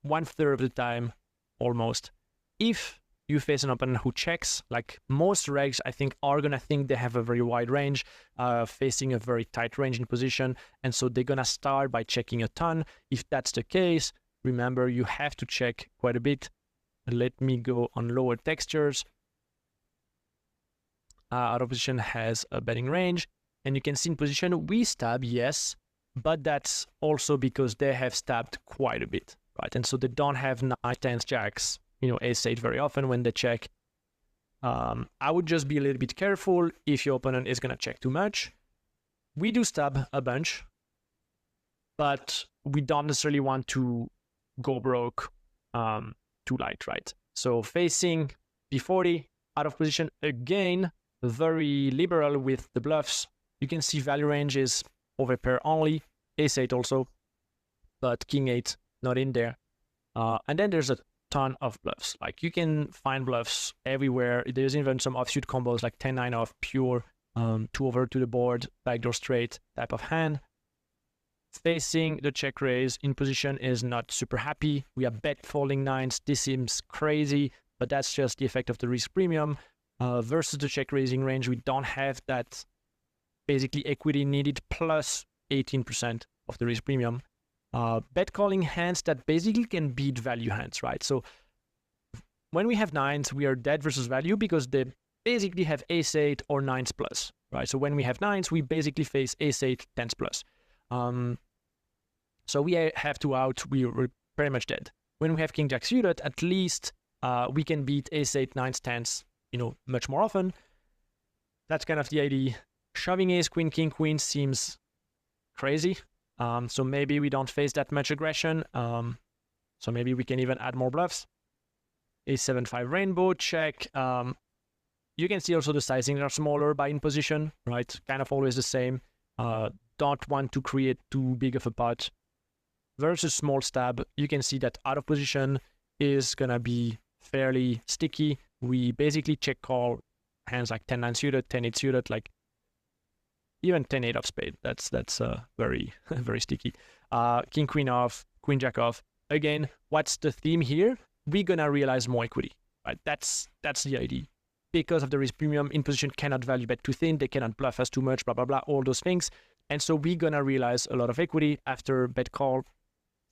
1/3 of the time almost. If you face an opponent who checks, like most regs, I think, are gonna think they have a very wide range, facing a very tight range in position, and so they're gonna start by checking a ton. If that's the case, remember you have to check quite a bit. Let me go on lower textures. Out of position has a betting range, and you can see in position we stab, yes, but that's also because they have stabbed quite a bit, right? And so they don't have 9, 10s, jacks, ace-8 very often when they check. I would just be a little bit careful if your opponent is gonna check too much. We do stab a bunch, but we don't necessarily want to go broke too light, right? So facing b40 out of position again, very liberal with the bluffs. You can see value range is overpair only, ace-8 also, but king-8 not in there. And then there's a ton of bluffs. Like you can find bluffs everywhere. There's even some offsuit combos like 10-9 off, pure, 2 over to the board, backdoor straight type of hand. Facing the check raise in position is not super happy. We are bet folding 9s. This seems crazy, but that's just the effect of the risk premium. Versus the check raising range, we don't have that basically equity needed plus 18% of the risk premium. Bet calling hands that basically can beat value hands, right? So when we have 9s, we are dead versus value because they basically have ace-8 or 9s plus, right? So when we have 9s, we basically face ace-8, 10s plus. So we have 2 out, we're pretty much dead. When we have king-jack suited, at least we can beat ace-8, 9s, 10s, much more often. That's kind of the idea. Shoving ace, queen, king, queen seems crazy. So maybe we don't face that much aggression. So maybe we can even add more bluffs. Ace-7, 5 rainbow, check. You can see also the sizing are smaller by in position, right? Kind of always the same. Don't want to create too big of a pot. Versus small stab, you can see that out of position is gonna be fairly sticky. We basically check call hands like 10-9 suited, 10-8 suited, like even 10-8 of spade. That's very, very sticky. King, queen off, queen, jack off. Again, what's the theme here? We're gonna realize more equity, right? That's the idea. Because of the risk premium, in position cannot value bet too thin, they cannot bluff us too much, blah, blah, blah, all those things. And so we're gonna realize a lot of equity after bet call.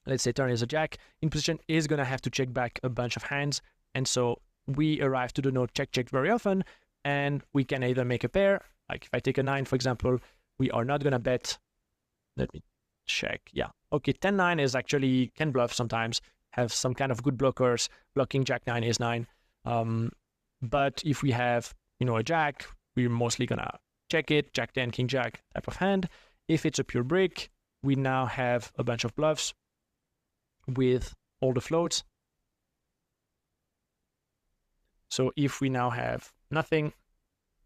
Let's say turn is a jack, in position is gonna have to check back a bunch of hands. And so we arrive to the node check, check very often, and we can either make a pair, like if I take a 9, for example, we are not gonna bet. Let me check, yeah. Okay, 10-9 is actually, can bluff sometimes, have some kind of good blockers, blocking jack-9, ace-9. But if we have, a jack, we're mostly gonna check it, jack-10, king-jack type of hand. If it's a pure brick, we now have a bunch of bluffs with all the floats. So if we now have nothing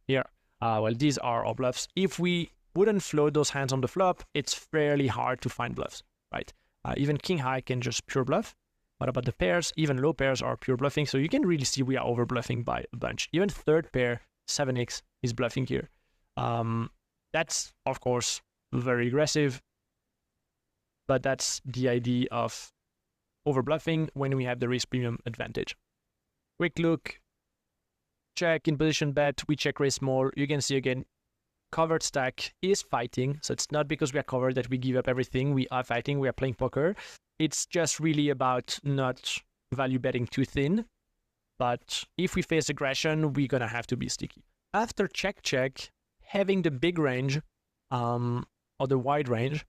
here, well, these are our bluffs. If we wouldn't float those hands on the flop, it's fairly hard to find bluffs, right? Even king high can just pure bluff. What about the pairs? Even low pairs are pure bluffing. So you can really see we are over bluffing by a bunch. Even third pair, 7x, is bluffing here. That's, of course, very aggressive. But that's the idea of over bluffing when we have the risk premium advantage. Quick look. Check in position bet. We check raise small. You can see again, covered stack is fighting. So it's not because we are covered that we give up everything. We are fighting. We are playing poker. It's just really about not value betting too thin. But if we face aggression, we're going to have to be sticky. After check, check, having the big range or the wide range,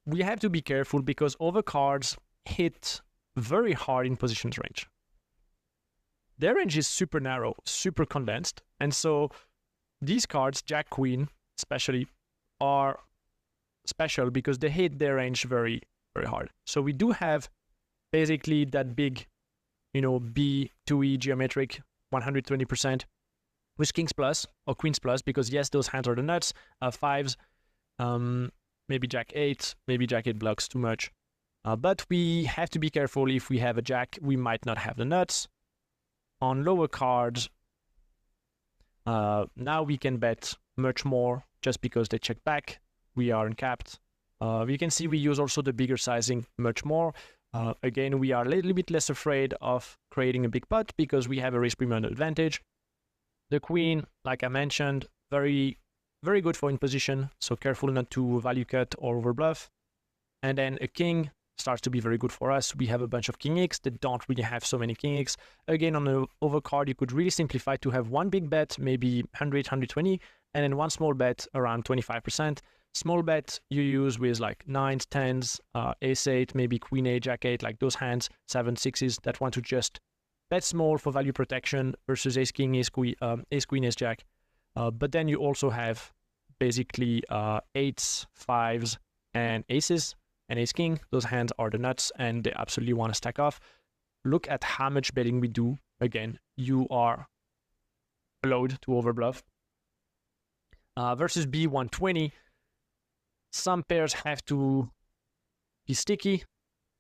we have to be careful because overcards hit very hard in positions range. Their range is super narrow, super condensed. And so these cards, Jack, Queen especially, are special because they hit their range very, very hard. So we do have basically that big, B2E geometric 120% with kings plus or queens plus, because yes, those hands are the nuts. Fives, maybe jack 8, maybe jack 8 blocks too much. But we have to be careful. If we have a jack, we might not have the nuts. On lower cards, now we can bet much more just because they check back. We are uncapped. You can see we use also the bigger sizing much more. Again, we are a little bit less afraid of creating a big pot because we have a risk premium advantage. The queen, like I mentioned, very, very good for in position, so careful not to value cut or overbluff. And then a king starts to be very good for us. We have a bunch of king x that don't really have so many king x. Again, on the overcard, you could really simplify to have one big bet, maybe 100, 120, and then one small bet around 25%. Small bet you use with like 9s, 10s, ace 8, maybe queen 8, jack 8, like those hands, 7, 6s that want to just bet small for value protection versus ace king, ace queen, ace jack. But then you also have basically 8s, 5s, and aces, and ace king. Those hands are the nuts and they absolutely want to stack off. Look at how much betting we do. Again, you are allowed to overbluff. Versus B120, some pairs have to be sticky.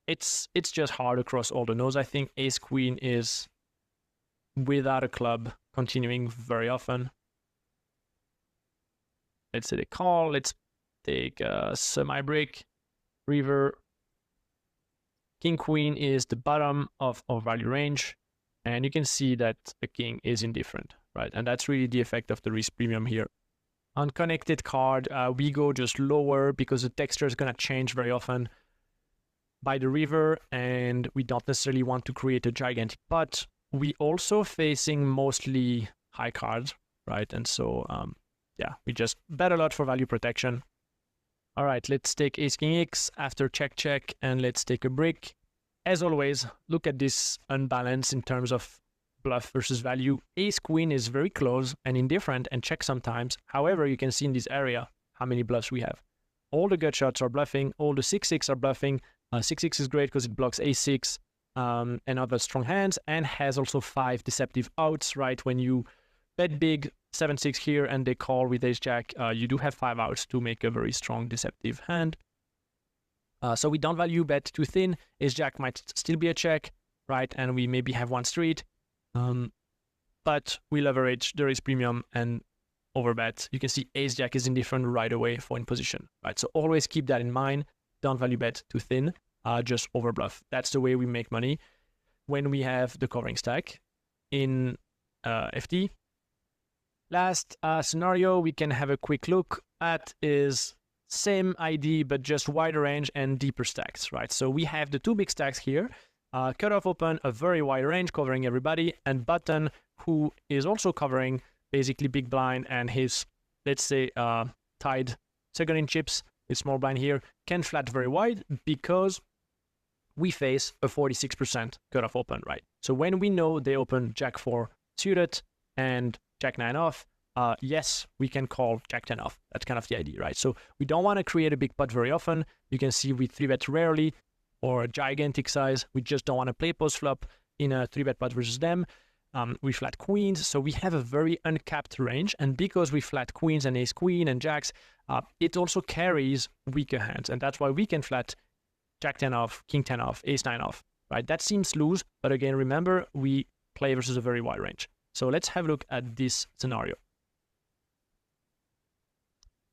It's just hard across all the nodes. I think ace queen is without a club continuing very often. Let's say they call. Let's take a semi break. River. King queen is the bottom of our value range, and you can see that the king is indifferent, right? And that's really the effect of the risk premium here. On connected card, we go just lower because the texture is going to change very often by the river, and we don't necessarily want to create a gigantic pot. We also facing mostly high cards, right? And so, yeah, we just bet a lot for value protection. All right, let's take ace king x after check check, and let's take a brick. As always, look at this unbalance in terms of bluff versus value. Ace queen is very close and indifferent and check sometimes. However, you can see in this area how many bluffs we have. All the gut shots are bluffing. All the 6-6 are bluffing. 6-6 is great because it blocks a6 and other strong hands, and has also 5 deceptive outs, right? When you bet big 7-6 here and they call with ace jack, you do have 5 outs to make a very strong deceptive hand. So we don't value bet too thin. Ace jack might still be a check, right? And we maybe have one street. But we leverage the risk premium and overbet. You can see ace jack is indifferent right away for in position, right? So always keep that in mind. Don't value bet too thin, just overbluff. That's the way we make money when we have the covering stack in FT. Last scenario we can have a quick look at is same ID but just wider range and deeper stacks, right? So we have the two big stacks here. Cutoff open, a very wide range covering everybody, and button, who is also covering basically big blind and his, let's say, tied second in chips, his small blind here, can flat very wide because we face a 46% cutoff open, right? So when we know they open jack 4 suited and jack 9 off, yes, we can call jack 10 off. That's kind of the idea, right? So we don't want to create a big pot very often. You can see we 3-bet rarely, or a gigantic size. We just don't want to play post flop in a 3-bet pot versus them. We flat queens, so we have a very uncapped range, and because we flat queens and ace queen and jacks, it also carries weaker hands, and that's why we can flat jack 10 off, king 10 off, ace 9 off, right? That seems loose, but again, remember, we play versus a very wide range. So let's have a look at this scenario.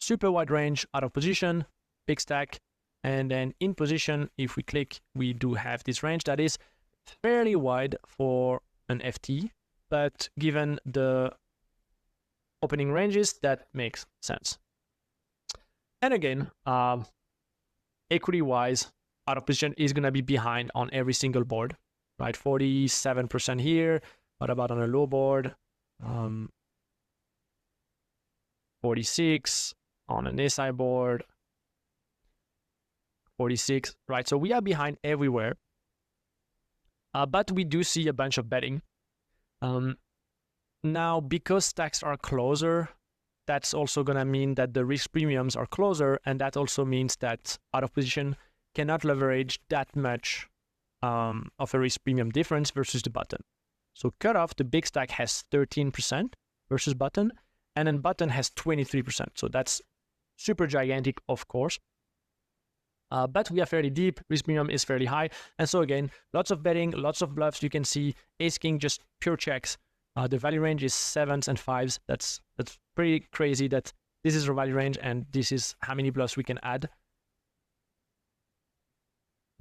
Super wide range, out of position, big stack, and then in position, if we click, we do have this range that is fairly wide for an FT, but given the opening ranges, that makes sense. And again, equity-wise, out of position is going to be behind on every single board, right? 47% here. What about on a low board? 46 on an SI board. 46, right? So we are behind everywhere. But we do see a bunch of betting. Now, because stacks are closer, that's also going to mean that the risk premiums are closer, and that also means that out of position cannot leverage that much of a risk premium difference versus the button. So cutoff, the big stack has 13% versus button, and then button has 23%. So that's super gigantic, of course. But we are fairly deep, risk premium is fairly high. And so again, lots of betting, lots of bluffs. You can see ace king just pure checks. The value range is 7s and 5s. That's pretty crazy that this is our value range and this is how many bluffs we can add.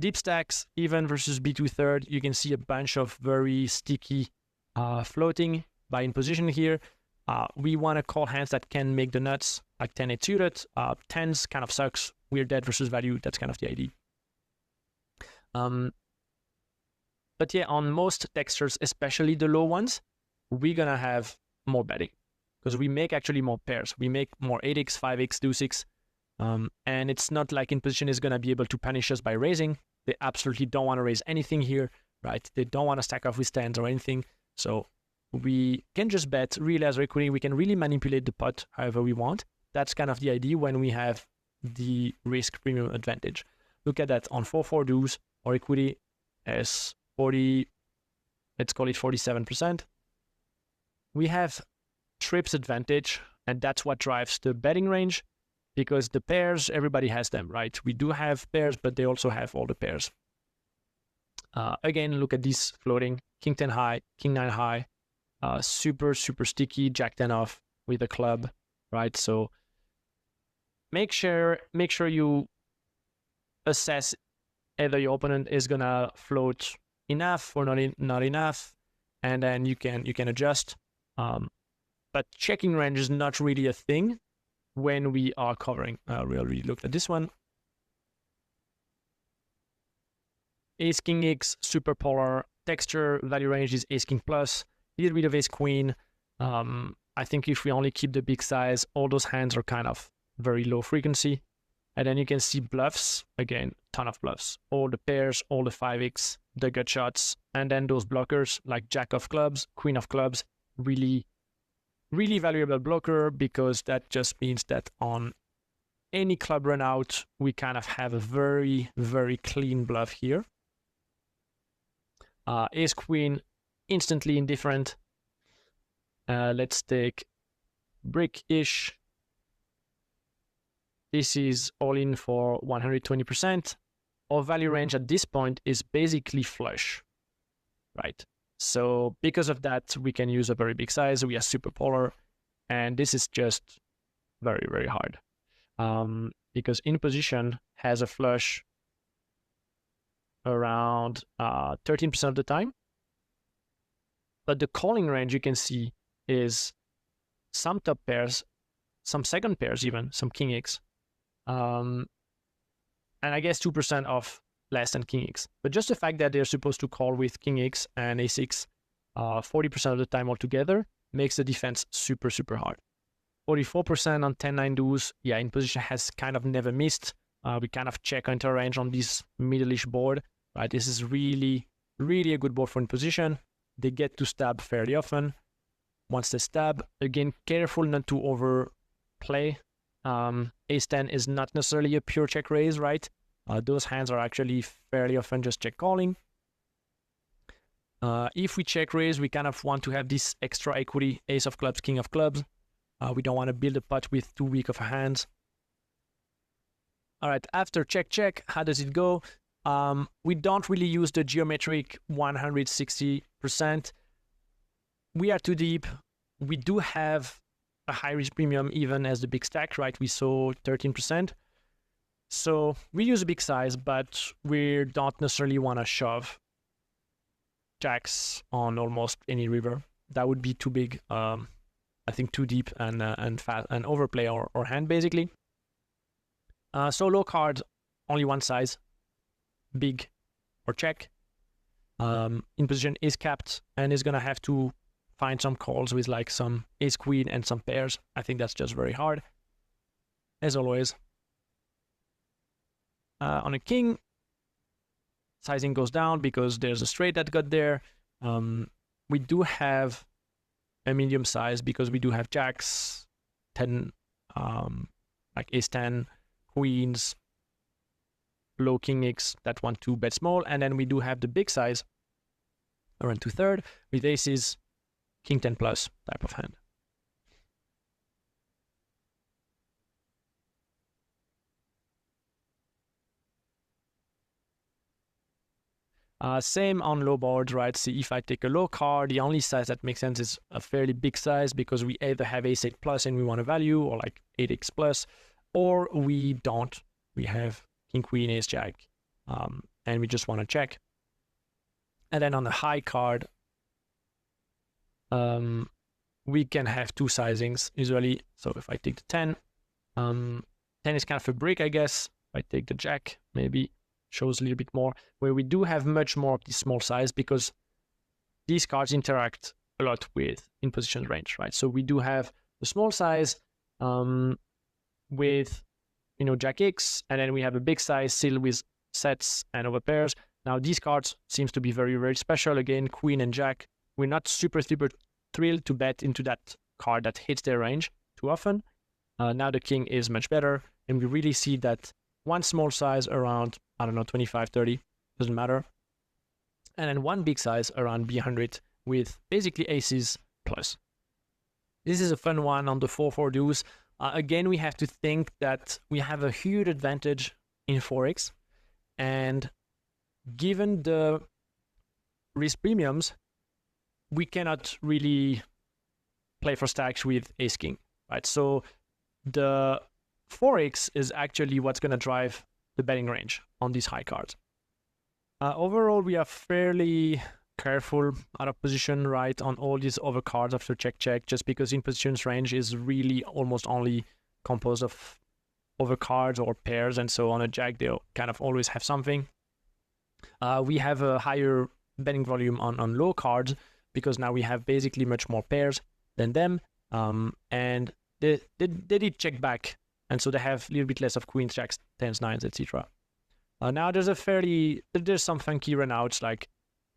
Deep stacks, even versus B2 third, you can see a bunch of very sticky floating by in position here. We want to call hands that can make the nuts, like 10-8 suited. 10s kind of sucks. We're dead versus value. That's kind of the idea. But yeah, on most textures, especially the low ones, we're going to have more betting because we make actually more pairs. We make more 8x, 5x, deuce-x. And it's not like in position is going to be able to punish us by raising. They absolutely don't want to raise anything here, right? They don't want to stack off with stands or anything. So we can just bet, realize our equity. We can really manipulate the pot however we want. That's kind of the idea when we have the risk premium advantage. Look at that on 4-4 deuce, our equity is 40, let's call it 47%. We have trips advantage, and that's what drives the betting range because the pairs, everybody has them, right? We do have pairs, but they also have all the pairs. Again, look at this floating, king 10 high, king 9 high, super, super sticky, jack 10 off with a club, right? So make sure you assess either your opponent is gonna float enough or not enough, and then you can adjust. But checking range is not really a thing when we are covering. We already looked at this one. Ace king X, super polar texture, value range is ace king plus. Get rid of ace queen. I think if we only keep the big size, all those hands are kind of very low frequency. And then you can see bluffs, again, ton of bluffs. All the pairs, all the 5x, the gut shots, and then those blockers like jack of clubs, queen of clubs, really, really valuable blocker because that just means that on any club run out, we kind of have a very, very clean bluff here. Ace queen, instantly indifferent. Let's take brick-ish. This is all in for 120%. Our value range at this point is basically flush, right? So because of that, we can use a very big size. We are super polar, and this is just very, very hard. Because in position has a flush around 13% of the time. But the calling range you can see is some top pairs, some second pairs even, some king X. And I guess 2% of less than king X. But just the fact that they're supposed to call with king X and a6 40% of the time altogether makes the defense super, super hard. 44% on 10-9 deuce. Yeah, in position has kind of never missed. We kind of check enter range on this middle-ish board, right? This is really, really a good board for in position. They get to stab fairly often. Once they stab, again, careful not to overplay. Ace-10 is not necessarily a pure check raise, right? Those hands are actually fairly often just check calling. If we check raise, we kind of want to have this extra equity, ace of clubs, king of clubs. We don't want to build a pot with too weak of a hands. All right, after check, check, how does it go? We don't really use the geometric 160%. We are too deep. We do have a high risk premium even as the big stack, right? We saw 13%. So we use a big size, but we don't necessarily want to shove jacks on almost any river. That would be too big. I think too deep and fast and overplay our hand basically. So low card, only one size, big or check. In position is capped and is gonna have to find some calls with like some ace queen and some pairs. I think that's just very hard. As always. On a king, sizing goes down because there's a straight that got there. We do have a medium size because we do have jacks 10, like ace 10, queens, low king x that want to bet small, and then we do have the big size around 2/3 with aces, king 10 plus type of hand. Same on low boards, right? See, if I take a low card, the only size that makes sense is a fairly big size because we either have ace 8 plus and we want a value, or like 8x plus, or we don't. We have king queen ace jack, and we just want to check. And then on the high card, we can have two sizings usually. So if I take the 10, 10 is kind of a brick, I guess. If I take the jack, maybe shows a little bit more, where we do have much more of the small size because these cards interact a lot with in position range, right? So we do have the small size with, you know, jack x, and then we have a big size still with sets and over pairs. Now these cards seems to be very, very special. Again, queen and jack, we're not super thrilled to bet into that card that hits their range too often. Now the king is much better, and we really see that one small size around, I don't know, 25, 30, doesn't matter. And then one big size around B100 with basically aces plus. This is a fun one on the 4-4 deuce. Again, we have to think that we have a huge advantage in 4x. And given the risk premiums, we cannot really play for stacks with ace king, right? So the 4x is actually what's going to drive the betting range on these high cards. Overall, we are fairly careful out of position, right, on all these other cards after check, just because in positions range is really almost only composed of over cards or pairs, and so on a jack, they'll kind of always have something. We have a higher betting volume on low cards because now we have basically much more pairs than them, and they did check back. And so they have a little bit less of queens, jacks, tens, nines, etc. Now there's some funky runouts, like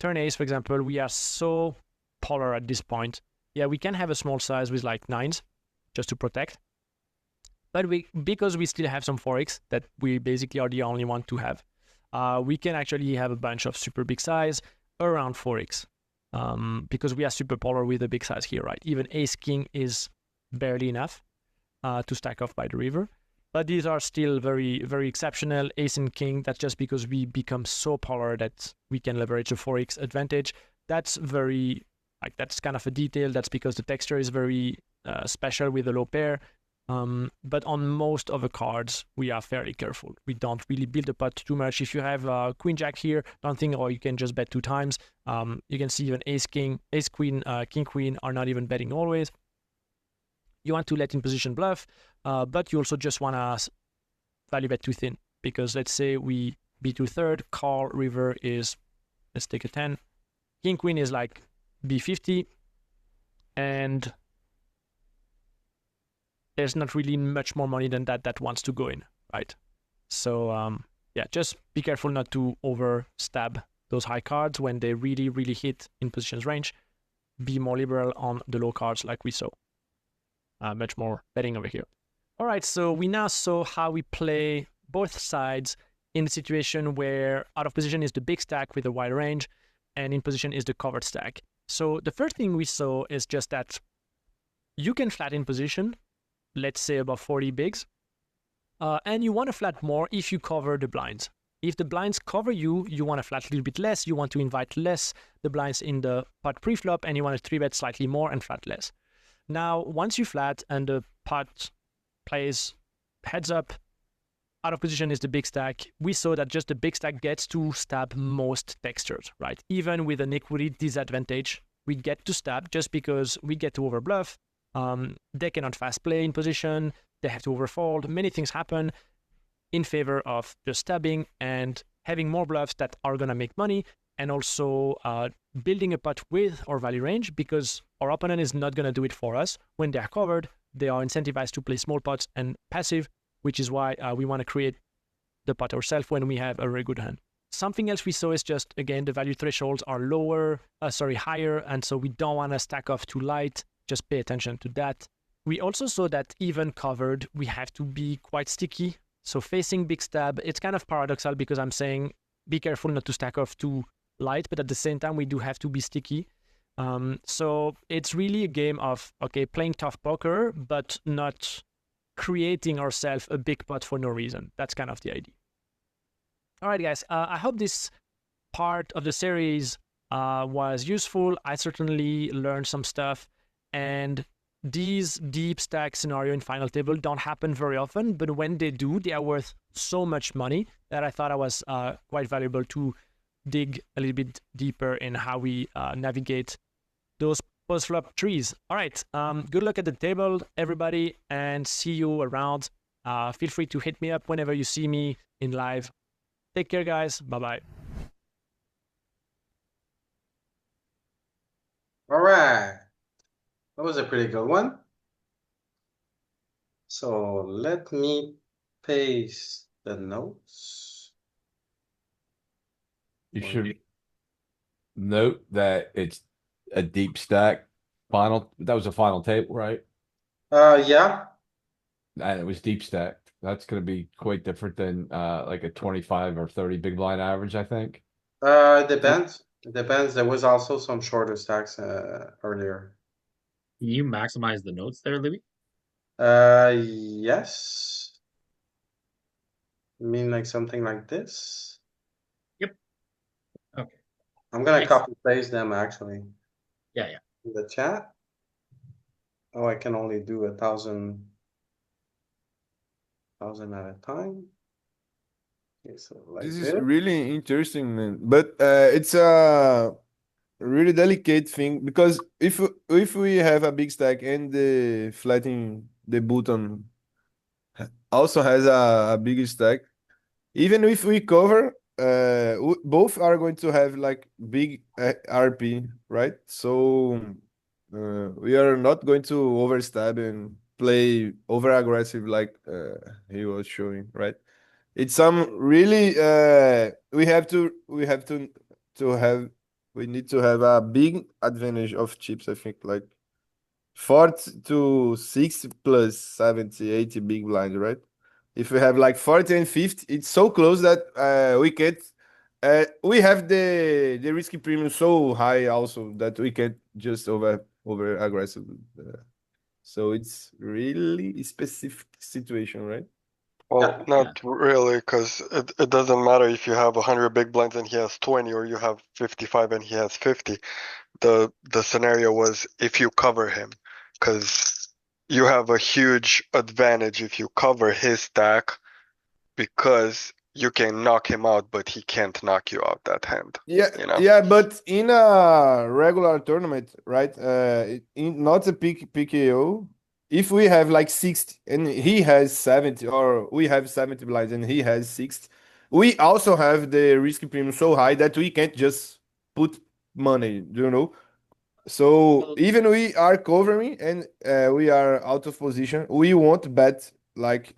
turn ace, for example. We are so polar at this point. Yeah, we can have a small size with like nines just to protect. But because we still have some 4x that we basically are the only one to have, we can actually have a bunch of super big size around 4x because we are super polar with the big size here, right? Even ace king is barely enough to stack off by the river, but these are still very, very exceptional. Ace and king, that's just because we become so polar that we can leverage a 4x advantage. That's very, like, that's kind of a detail. That's because the texture is very special with a low pair. But on most of the cards, we are fairly careful. We don't really build the pot too much. If you have queen jack here, don't think, oh, you can just bet 2 times. You can see even ace king, ace queen, king queen are not even betting always. You want to let in position bluff, but you also just want to value bet too thin, because let's say we B2/3, call river is, let's take a 10, king queen is like B50, and there's not really much more money than that wants to go in, right? So yeah, just be careful not to over stab those high cards when they really, really hit in positions range. Be more liberal on the low cards like we saw. Much more betting over here. All right, so we now saw how we play both sides in the situation where out of position is the big stack with a wide range, and in position is the covered stack. So the first thing we saw is just that you can flat in position, let's say about 40 bigs, and you want to flat more if you cover the blinds. If the blinds cover you, you want to flat a little bit less, you want to invite less the blinds in the pot pre-flop, and you want to 3-bet slightly more and flat less. Now, once you flat and the pot plays heads up, out of position is the big stack, we saw that just the big stack gets to stab most textures, right? Even with an equity disadvantage, we get to stab just because we get to overbluff. They cannot fast play in position, they have to overfold, many things happen in favor of just stabbing and having more bluffs that are going to make money, and also building a pot with our value range, because our opponent is not going to do it for us. When they are covered, they are incentivized to play small pots and passive, which is why we want to create the pot ourselves when we have a very good hand. Something else we saw is just, again, the value thresholds are higher, and so we don't want to stack off too light. Just pay attention to that. We also saw that even covered, we have to be quite sticky. So facing big stab, it's kind of paradoxal because I'm saying be careful not to stack off too light, but at the same time, we do have to be sticky. So it's really a game of, okay, playing tough poker, but not creating ourselves a big pot for no reason. That's kind of the idea. All right, guys, I hope this part of the series was useful. I certainly learned some stuff, and these deep stack scenario in final table don't happen very often, but when they do, they are worth so much money that I thought it was quite valuable to dig a little bit deeper in how we navigate those post-flop trees. All right, good luck at the table, everybody, and see you around. Feel free to hit me up whenever you see me in live. Take care, guys. Bye-bye. All right. That was a pretty good one. So let me paste the notes. You should note that it's a deep stack final. That was a final table, right? Yeah. And it was deep stacked. That's going to be quite different than like a 25 or 30 big blind average, I think. It depends. It depends. There was also some shorter stacks earlier. Can you maximize the notes there, Libby? Yes. I mean, like something like this. Yep. Okay. I'm gonna Nice. copy paste them actually Yeah, yeah. in the chat. Oh, I can only do 1,000 at a time. Okay, so like This this. is really interesting, man. But it's a really delicate thing because if we have a big stack and the flattening the button also has a big stack, even if we cover, both are going to have like big RP, right? So we are not going to overstab and play over aggressive like he was showing, right? It's some really to have we need to have a big advantage of chips, I think, like 40 to 60 plus 70, 80 big blinds, right? If we have like 40 and 50, it's so close that we can't we have the risky premium so high also that we can't just over aggressive. So it's really specific situation, right? Well, not really, because it doesn't matter if you have 100 big blinds and he has 20, or you have 55 and he has 50. The scenario was if you cover him, because you have a huge advantage if you cover his stack, because you can knock him out, but he can't knock you out that hand. Yeah, You know? yeah, but in a regular tournament, right? In not a PKO, if we have like 60 and he has 70, or we have 70 blinds and he has 60, we also have the risky premium so high that we can't just put money, you know? So even we are covering and we are out of position, we won't bet like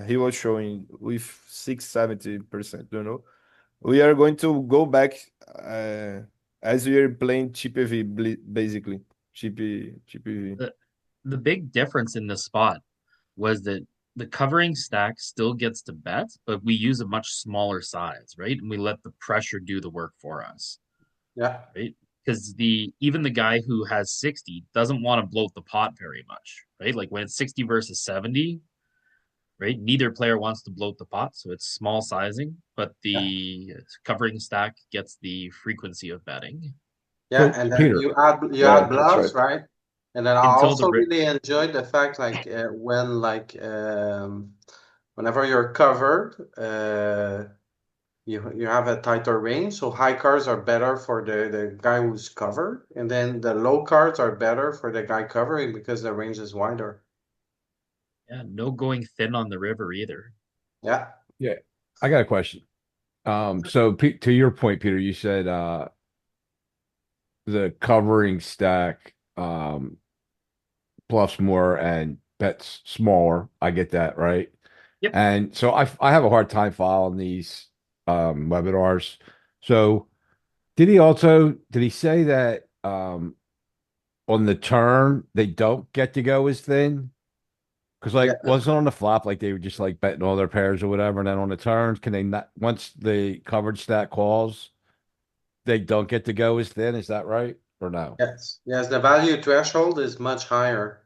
he was showing with 670%, you know? We are going to go back as we are playing cheap EV, basically. Cheap EV. The big difference in this spot was that the covering stack still gets to bet, but we use a much smaller size, right? And we let the pressure do the work for us. Yeah. Right? Because even the guy who has 60 doesn't want to bloat the pot very much, right? Like when it's 60 versus 70, right? Neither player wants to bloat the pot, so it's small sizing, but the covering stack gets the frequency of betting. Yeah, So, and then Peter. you add Yeah, that's bluffs, right. right? And then I Until also really enjoyed the fact like when like whenever you're covered, you have a tighter range. So high cards are better for the guy who's covered, and then the low cards are better for the guy covering because the range is wider. Yeah, no going thin on the river either. Yeah. Yeah, I got a question. So to your point, Peter, you said the covering stack bluffs more and bets smaller. I get that, right? Yep. And so I have a hard time following these webinars. So did he say that on the turn they don't get to go as thin? Because Yeah, like wasn't on the flop like they were just like betting all their pairs or whatever, and then on the turns can they not once the coverage stat calls they don't get to go as thin? Is that right or no? yes, the value threshold is much higher.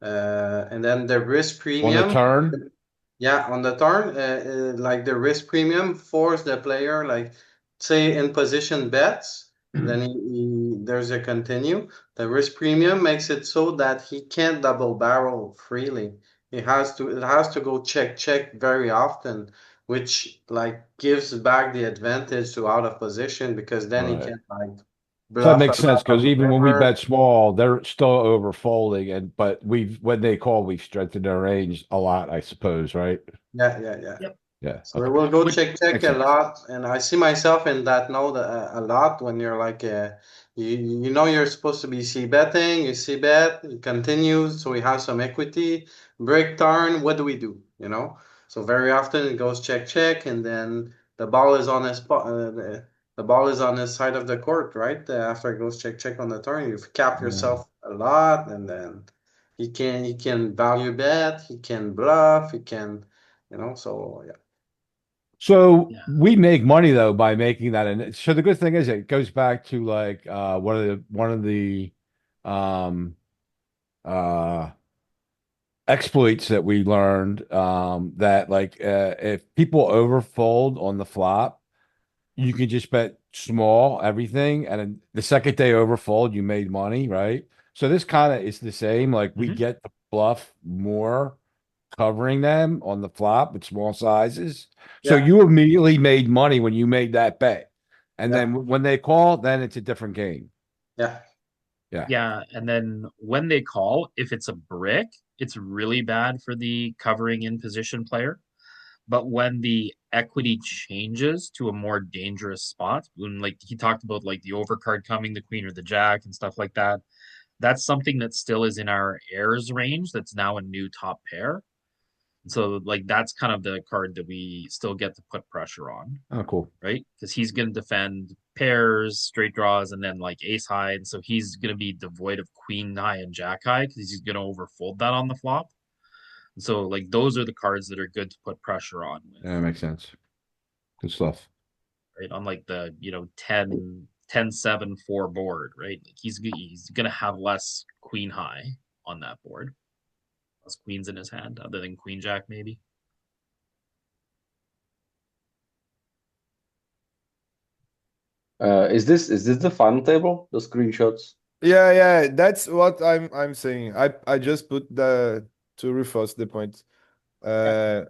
And then the risk On the premium, turn? yeah, on the turn, like the risk premium force the player, like say in position bets, then there's a continue. The risk premium makes it so that he can't double barrel freely. It has to go check very often, which like gives back the advantage to out of position because then he Right. can like So that bluff a makes sense lot of because the even when we river. bet small, they're still over folding, and but we've when they call, we've strengthened their range a lot, I suppose, right? Yeah. Yep. Yeah. So Okay. we'll go Which check Makes a sense. lot, and I see myself in that node a lot when you're like, you know you're supposed to be c betting, you c bet, it continues, so we have some equity, break turn, what do we do? You know, so very often it goes check, and then the ball is on his spot, the ball is on his side of the court, right? After it goes check on the turn, you've capped Yeah. yourself a lot, and then he can value bet, he can bluff, he can, you know, so yeah. So yeah. we make money though by making that, and so the good thing is it goes back to like one of the um uh exploits that we learned that like if people overfold on the flop, you can just bet small everything, and then the second they overfold, you made money, right? So this kind of is the same. Like we Mhm. get to bluff more covering them on the flop with small sizes. So Yeah, you immediately made money when you made that bet. And yeah, then when they call, then it's a different game. yeah, Yeah. Yeah, and then when they call, if it's a brick, it's really bad for the covering in position player. But when the equity changes to a more dangerous spot, when like he talked about like the overcard coming, the queen or the jack and stuff like that, that's something that still is in our heirs range. That's now a new top pair. So like that's kind of the card that we still get to put pressure on, Oh, cool. right? Because he's going to defend pairs, straight draws, and then like ace high, and so he's going to be devoid of queen high and jack high because he's going to overfold that on the flop. And so like those are the cards that are good to put pressure on with, Yeah, that makes sense. Good stuff. right? On like the 10-7-4 board, right? Like he's going to have less queen high on that board, less queens in his hand, other than queen jack maybe. Is this the final table? The screenshots? Yeah, that's what I'm saying. I just put the to reinforce the point.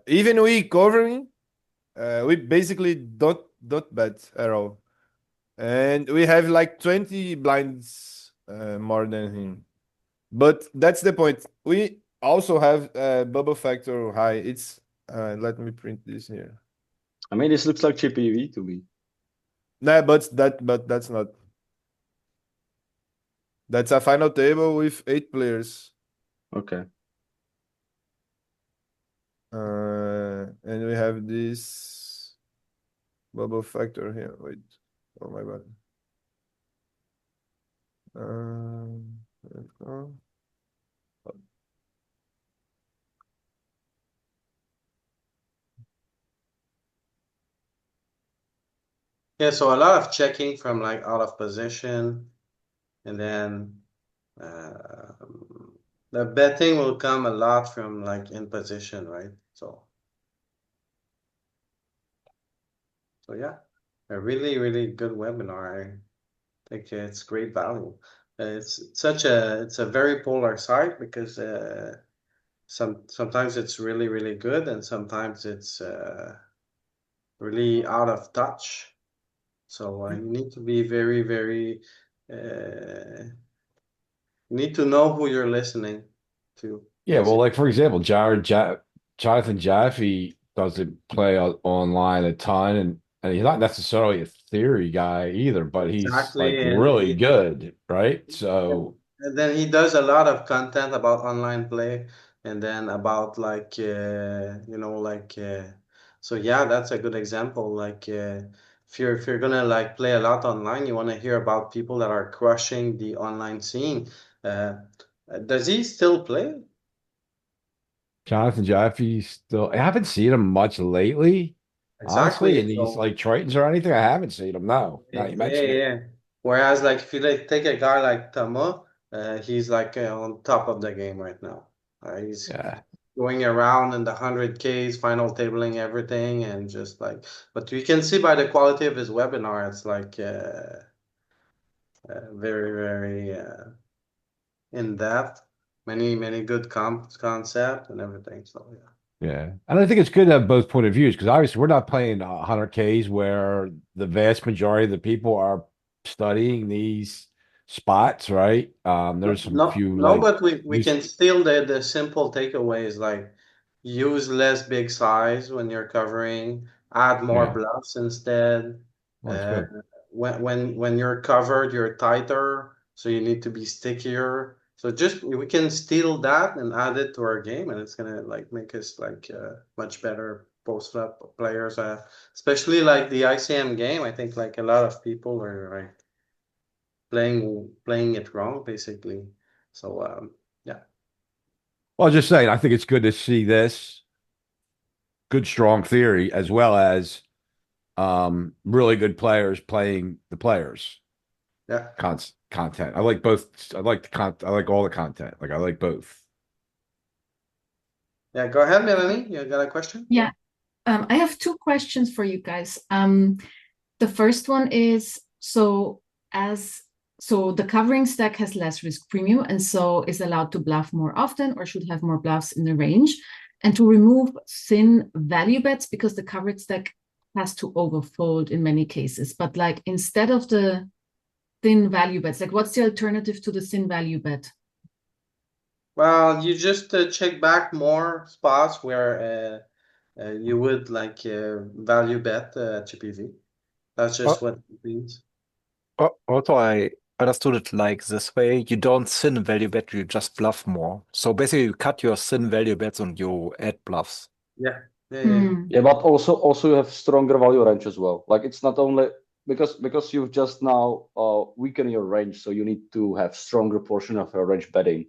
Even we covering, we basically don't bet at all, and we have like 20 blinds more than him. But that's the point. We also have bubble factor high. It's let me print this here. I mean, this looks like chippy V to me. Nah, but that's not. That's a final table with 8 players. Okay. And we have this bubble factor here. Wait, oh my god. Let's go. yeah. So a lot of checking from like out of position, and then uh, the betting will come a lot from like in position, right? So yeah, a really good webinar. I think it's great value. It's a very polar side because sometimes it's really good and sometimes it's really out of touch. So you need to be very you need to know who you're listening to, Yeah, well, basically. like for example, Jonathan Jaffe doesn't play online a ton, and he's not necessarily a theory guy either, but he's like Exactly, and really good, right? So and then he does a lot of content about online play and then about like you know like so yeah, that's a good example. Like if you're gonna like play a lot online, you want to hear about people that are crushing the online scene. Does he still play? Jonathan Jeffy still, I haven't seen him much lately, honestly, Exactly. in these So like Tritons or anything. I haven't seen him. No, now you yeah, mention it. yeah. Whereas like if you like take a guy like Tama, he's like on top of the game right now. He's Yeah. going around in the 100Ks, final tabling everything, and just like, but you can see by the quality of his webinar, it's like very, very in depth, many good concept and everything. So yeah. Yeah. And I think it's good to have both point of views because obviously we're not playing 100Ks where the vast majority of the people are studying these spots, right? There's some few No, like but we use, can still the simple takeaways like use less big size when you're covering, add more yeah, bluffs instead. well, that's Uh, good. when you're covered, you're tighter, so you need to be stickier. So just we can steal that and add it to our game, and it's gonna like make us like much better post flop players. Especially like the ICM game. I think like a lot of people are like playing it wrong basically. So yeah. Well, just saying, I think it's good to see this good, strong theory as well as really good players playing the players Yeah. content. I like both. I like the I like all the content. Like I like both. Yeah, go ahead, Melanie. You got a question? Yeah, I have two questions for you guys. The first one is so the covering stack has less risk premium and so is allowed to bluff more often or should have more bluffs in the range, and to remove thin value bets because the covered stack has to overfold in many cases. But like instead of the thin value bets, like what's the alternative to the thin value bet? Well, you just check back more spots where you would like value bet GPV. That's just Al- what it means. Also, I understood it like this way. You don't thin value bet, you just bluff more. So basically, you cut your thin value bets and you add bluffs. Yeah, yeah, yeah. Hmm. Yeah, but also you have stronger value range as well. Like it's not only because you've just now weakened your range, so you need to have stronger portion of your range betting.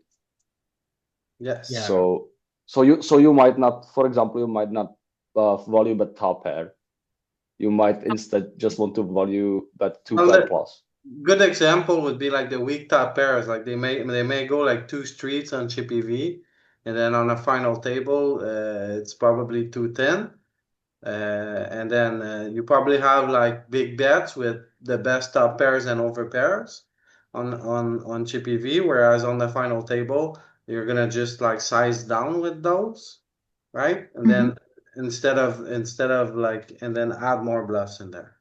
Yes. Yeah. So you might not, for example, you might not value bet top pair. You might instead just want to value bet two Well, pair plus. good example would be like the weak top pairs. Like they may go like two streets on Chippy V, and then on a final table, it's probably 210. And then you probably have like big bets with the best top pairs and over pairs on Chippy V, whereas on the final table, you're gonna just like size down with those, right? And then instead of like and then add more bluffs in there.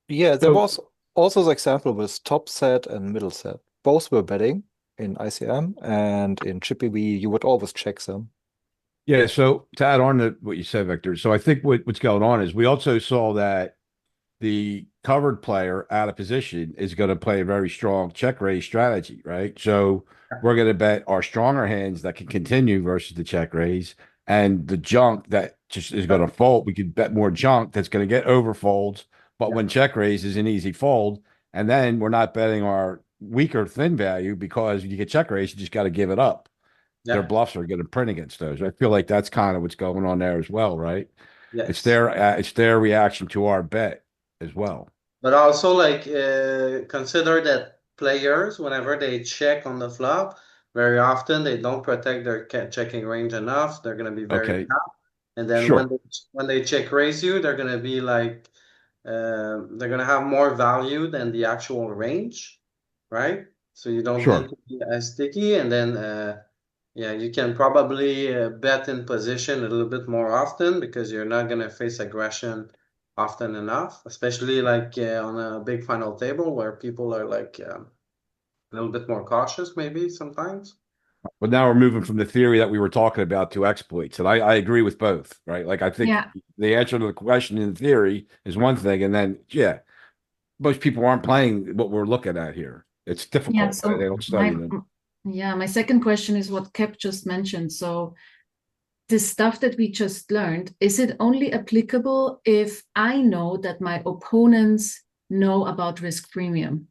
Yeah, there So was also the example with top set and middle set. Both were betting in ICM, and in Chippy V, you would always check them. yeah, so to add on to what you said, Victor, so I think what's going on is we also saw that the covered player out of position is going to play a very strong check raise strategy, right? So we're going to bet our stronger hands that can continue versus the check raise, and the junk that just is going to fold. We could bet more junk that's going to get over folds, but when check raise is an easy fold, and then we're not betting our weaker thin value because when you get check raise, you just got to give it up. Their Yeah. bluffs are going to print against those. I feel like that's kind of what's going on there as well, right? Yes. It's their reaction to our bet as well. But also like consider that players, whenever they check on the flop, very often they don't protect their checking range enough. They're gonna be very Okay, capped. And then sure, when they check raise you, they're gonna be like they're gonna have more value than the actual range, right? So you don't sure. need to be as sticky, and then yeah, you can probably bet in position a little bit more often because you're not gonna face aggression often enough, especially like on a big final table where people are like a little bit more cautious, maybe sometimes. But now we're moving from the theory that we were talking about to exploits. And I agree with both, right? Like I think Yeah. the answer to the question in theory is one thing, and then yeah, most people aren't playing what we're looking at here. It's Yeah, difficult. Right? They so don't study them. my second question is what Kep just mentioned. So the stuff that we just learned, is it only applicable if I know that my opponents know about risk premium?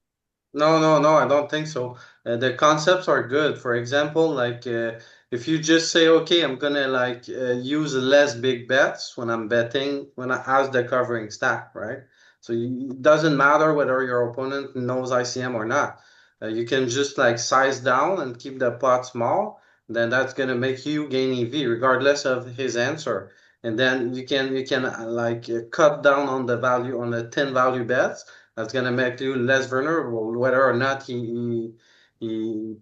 No, I don't think so. The concepts are good. For example, like if you just say, okay, I'm gonna like use less big bets when I'm betting when I as the covering stack, right? So it doesn't matter whether your opponent knows ICM or not. You can just like size down and keep the pot small. Then that's gonna make you gain EV regardless of his answer. And then you can like cut down on the value on the 10 value bets. That's gonna make you less vulnerable, whether or not he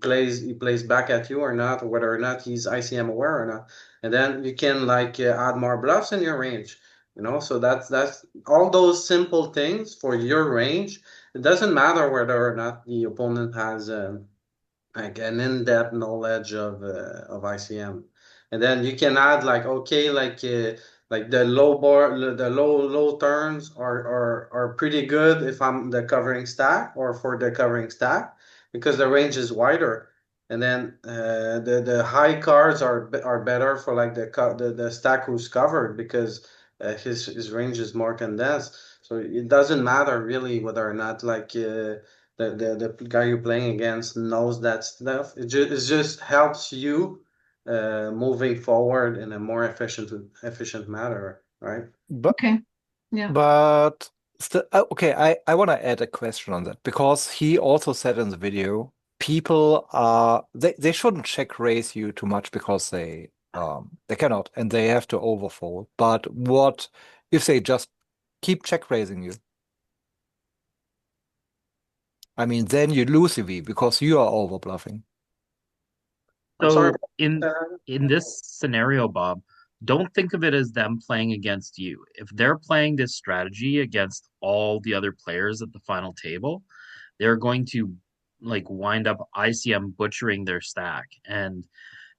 plays back at you or not, or whether or not he's ICM aware or not. And then you can like add more bluffs in your range. So that's all those simple things for your range. It doesn't matter whether or not the opponent has like an in-depth knowledge of ICM. And then you can add like okay, like the low turns are pretty good if I'm the covering stack or for the covering stack because the range is wider. And then the high cards are better for like the stack who's covered because his range is more condensed. So it doesn't matter really whether or not like the guy you're playing against knows that stuff. It just helps you moving forward in a more efficient manner, right? But Okay. Yeah. but still, okay, I want to add a question on that because he also said in the video people are they shouldn't check raise you too much because they cannot and they have to overfold. But what if they just keep check raising you? I mean, then you lose EV because you are over bluffing. I'm sorry. So in this scenario, Bob, don't think of it as them playing against you. If they're playing this strategy against all the other players at the final table, they're going to like wind up ICM butchering their stack. And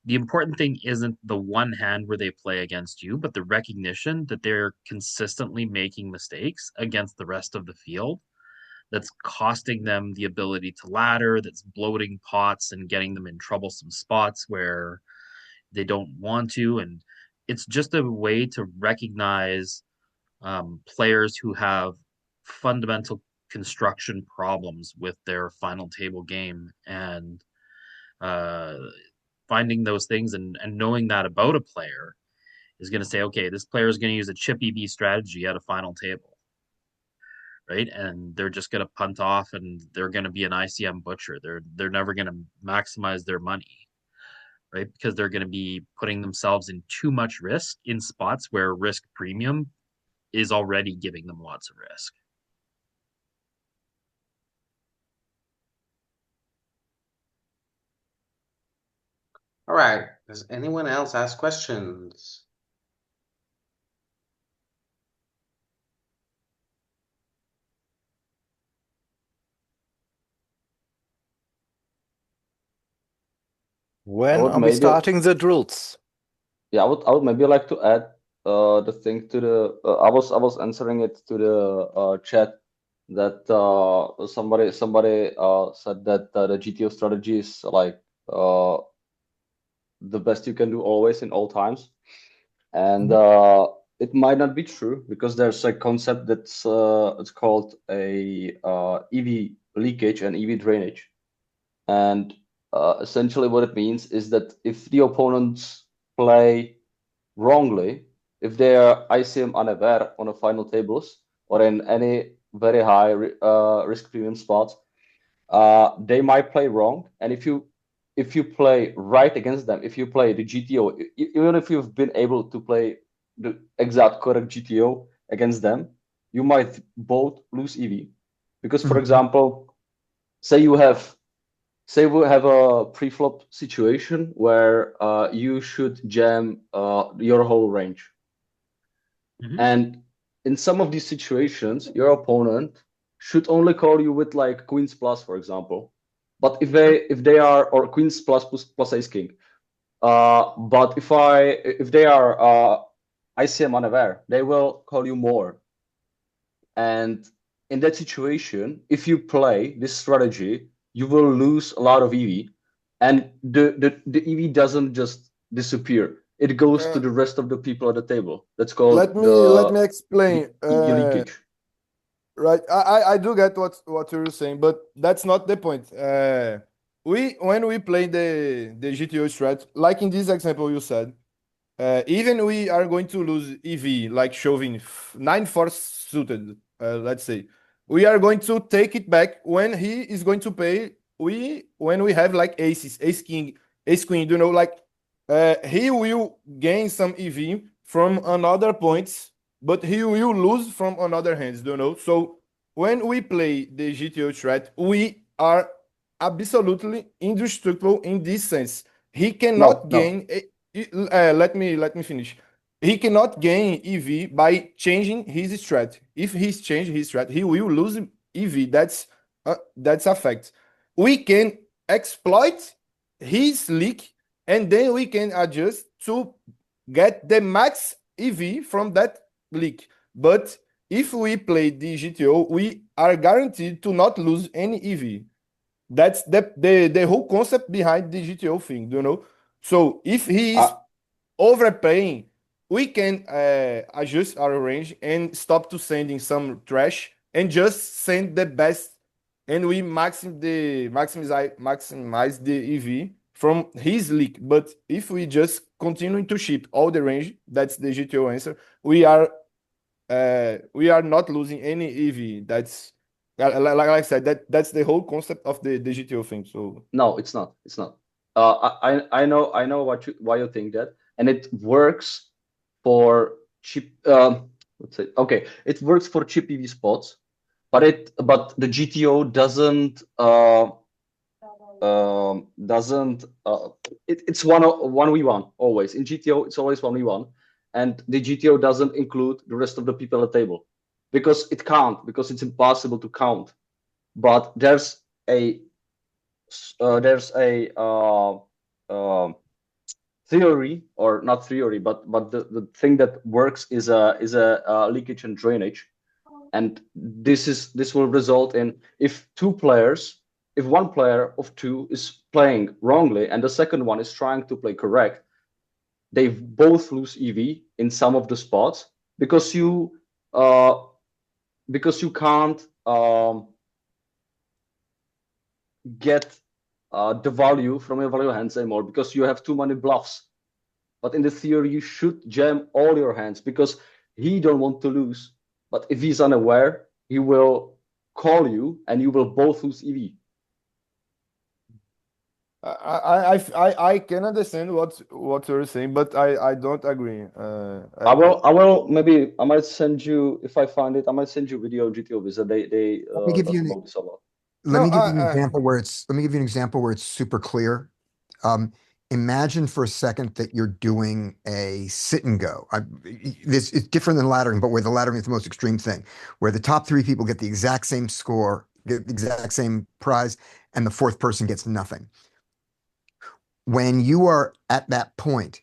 the important thing isn't the one hand where they play against you, but the recognition that they're consistently making mistakes against the rest of the field that's costing them the ability to ladder, that's bloating pots and getting them in troublesome spots where they don't want to. And it's just a way to recognize players who have fundamental construction problems with their final table game and uh, finding those things and knowing that about a player is going to say, okay, this player is going to use a chip EV strategy at a final table, right? And they're just going to punt off and they're going to be an ICM butcher. They're never going to maximize their money, right? Because they're going to be putting themselves in too much risk in spots where risk premium is already giving them lots of risk. All right. Does anyone else ask questions? When would are we maybe- starting the drills? Yeah, I would maybe like to add the thing to the I was answering it to the chat that somebody said that the GTO strategy is like the best you can do always in all times, and it might not be true because there's a concept that's it's called a EV leakage and EV drainage, and essentially what it means is that if the opponents play wrongly, if they are ICM unaware on the final tables or in any very high risk premium spots, they might play wrong. And if you play right against them, if you play the GTO, even if you've been able to play the exact correct GTO against them, you might both lose EV. Because, for example, say we have a pre-flop situation where you should jam your whole range. And in some of these situations, your opponent should only call you with like queens plus, for example. But if they are, or queens plus ace king. But if they are ICM unaware, they will call you more. And in that situation, if you play this strategy, you will lose a lot of EV. And the EV doesn't just disappear. It goes to the rest of the people at the table. That's called Let me explain. EV leakage. Right. I do get what you're saying, but that's not the point. When we play the GTO strat, like in this example you said, even we are going to lose EV, like shoving 9-4 suited, let's say. We are going to take it back when he is going to pay. When we have like aces, ace king, ace queen, like he will gain some EV from another points, but he will lose from another hands, So when we play the GTO strat, we are absolutely indestructible in this sense. He cannot No. gain. Let me finish. He cannot gain EV by changing his strat. If he's changed his strat, he will lose EV. That's a fact. We can exploit his leak, and then we can adjust to get the max EV from that leak. But if we play the GTO, we are guaranteed to not lose any EV. That's the whole concept behind the GTO thing, So if he is overpaying, we can adjust our range and stop to sending some trash and just send the best, and we maximize the EV from his leak. But if we just continue to ship all the range, that's the GTO answer. We are not losing any EV. That's like I said, that's the whole concept of the GTO thing. So No, it's not. It's not. I know why you think that, and it works for cheap. Let's say okay, it works for cheap EV spots, but the GTO doesn't it's 1v1 always. In GTO it's always 1v1, and the GTO doesn't include the rest of the people at the table because because it's impossible to count. But there's a theory, or not theory, but the thing that works is a leakage and drainage, and this will result in if one player of two is playing wrongly and the second one is trying to play correct, they both lose EV in some of the spots because you can't get the value from your value hands anymore because you have too many bluffs. But in the theory, you should jam all your hands because he don't want to lose. But if he's unaware, he will call you and you will both lose EV. I can understand what you're saying, but I don't agree. I will maybe I might send you, if I find it, I might send you video on GTO Visa. They Let me give you about this a lot. let me give you an example where it's super clear. Imagine for a second that you're doing a sit and go. This is different than laddering, but where the laddering is the most extreme thing, where the top three people get the exact same score, get the exact same prize, and the fourth person gets nothing. When you are at that point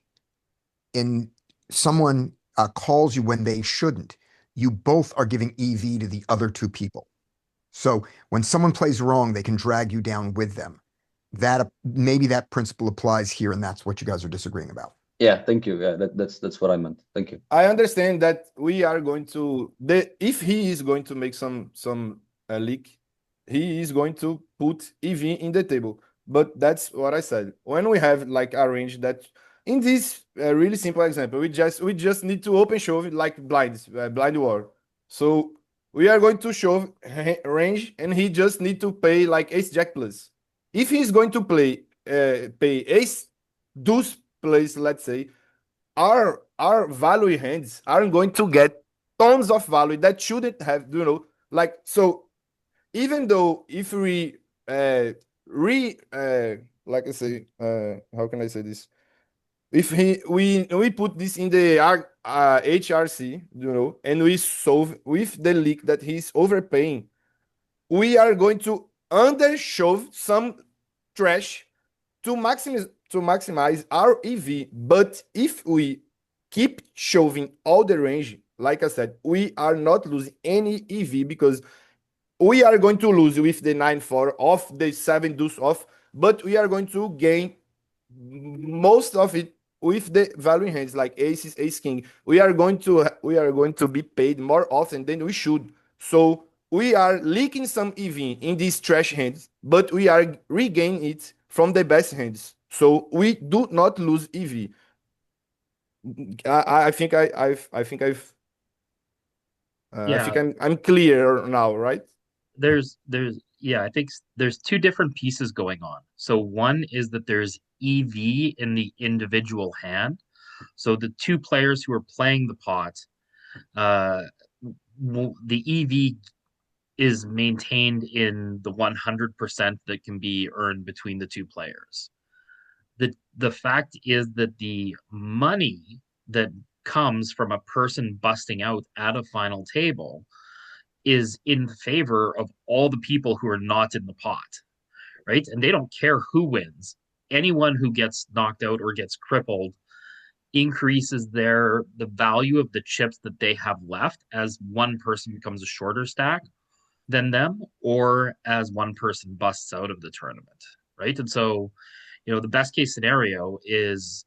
and someone calls you when they shouldn't, you both are giving EV to the other two people. So when someone plays wrong, they can drag you down with them. That maybe that principle applies here, and that's what you guys are disagreeing about. Yeah, thank you. Yeah, that's what I meant. Thank you. I understand that we are going to if he is going to make some leak, he is going to put EV in the table. But that's what I said. When we have like a range that in this really simple example, we just need to open shove like blinds, blind war. So we are going to shove range, and he just need to pay like ace jack plus. If he's going to pay ace deuce plus, let's say, our value hands are going to get tons of value that shouldn't have, like, so even though if we like I say, how can I say this? If we put this in the HRC, and we solve with the leak that he's overpaying, we are going to undershove some trash to maximize our EV. But if we keep shoving all the range, like I said, we are not losing any EV because we are going to lose with the 9-4 off, the 7 deuce off, but we are going to gain most of it with the value hands like aces, ace king. We are going to be paid more often than we should. So we are leaking some EV in these trash hands, but we are regaining it from the best hands. So we do not lose EV. I think I think I'm clear now, right? there's yeah, I think there's two different pieces going on. So one is that there's EV in the individual hand. So the two players who are playing the pot, uh, the EV is maintained in the 100% that can be earned between the two players. The fact is that the money that comes from a person busting out at a final table is in favor of all the people who are not in the pot, right? And they don't care who wins. Anyone who gets knocked out or gets crippled increases the value of the chips that they have left as one person becomes a shorter stack than them, or as one person busts out of the tournament, right? And so, the best case scenario is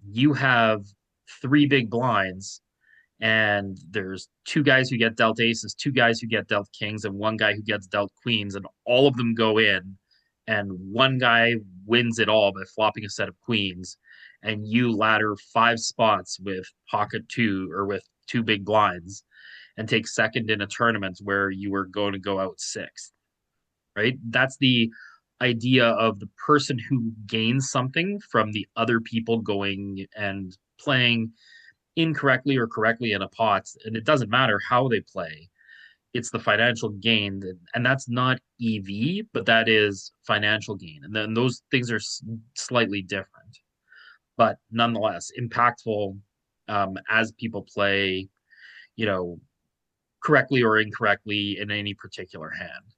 you have three big blinds and there's two guys who get dealt aces, two guys who get dealt kings, and one guy who gets dealt queens, and all of them go in, and one guy wins it all by flopping a set of queens, and you ladder 5 spots with pocket 2 or with 2 big blinds and take second in a tournament where you were going to go out 6th, right? That's the idea of the person who gains something from the other people going and playing incorrectly or correctly in a pot, and it doesn't matter how they play. It's the financial gain, and that's not EV, but that is financial gain, and then those things are slightly different, but nonetheless impactful as people play, correctly or incorrectly in any particular hand.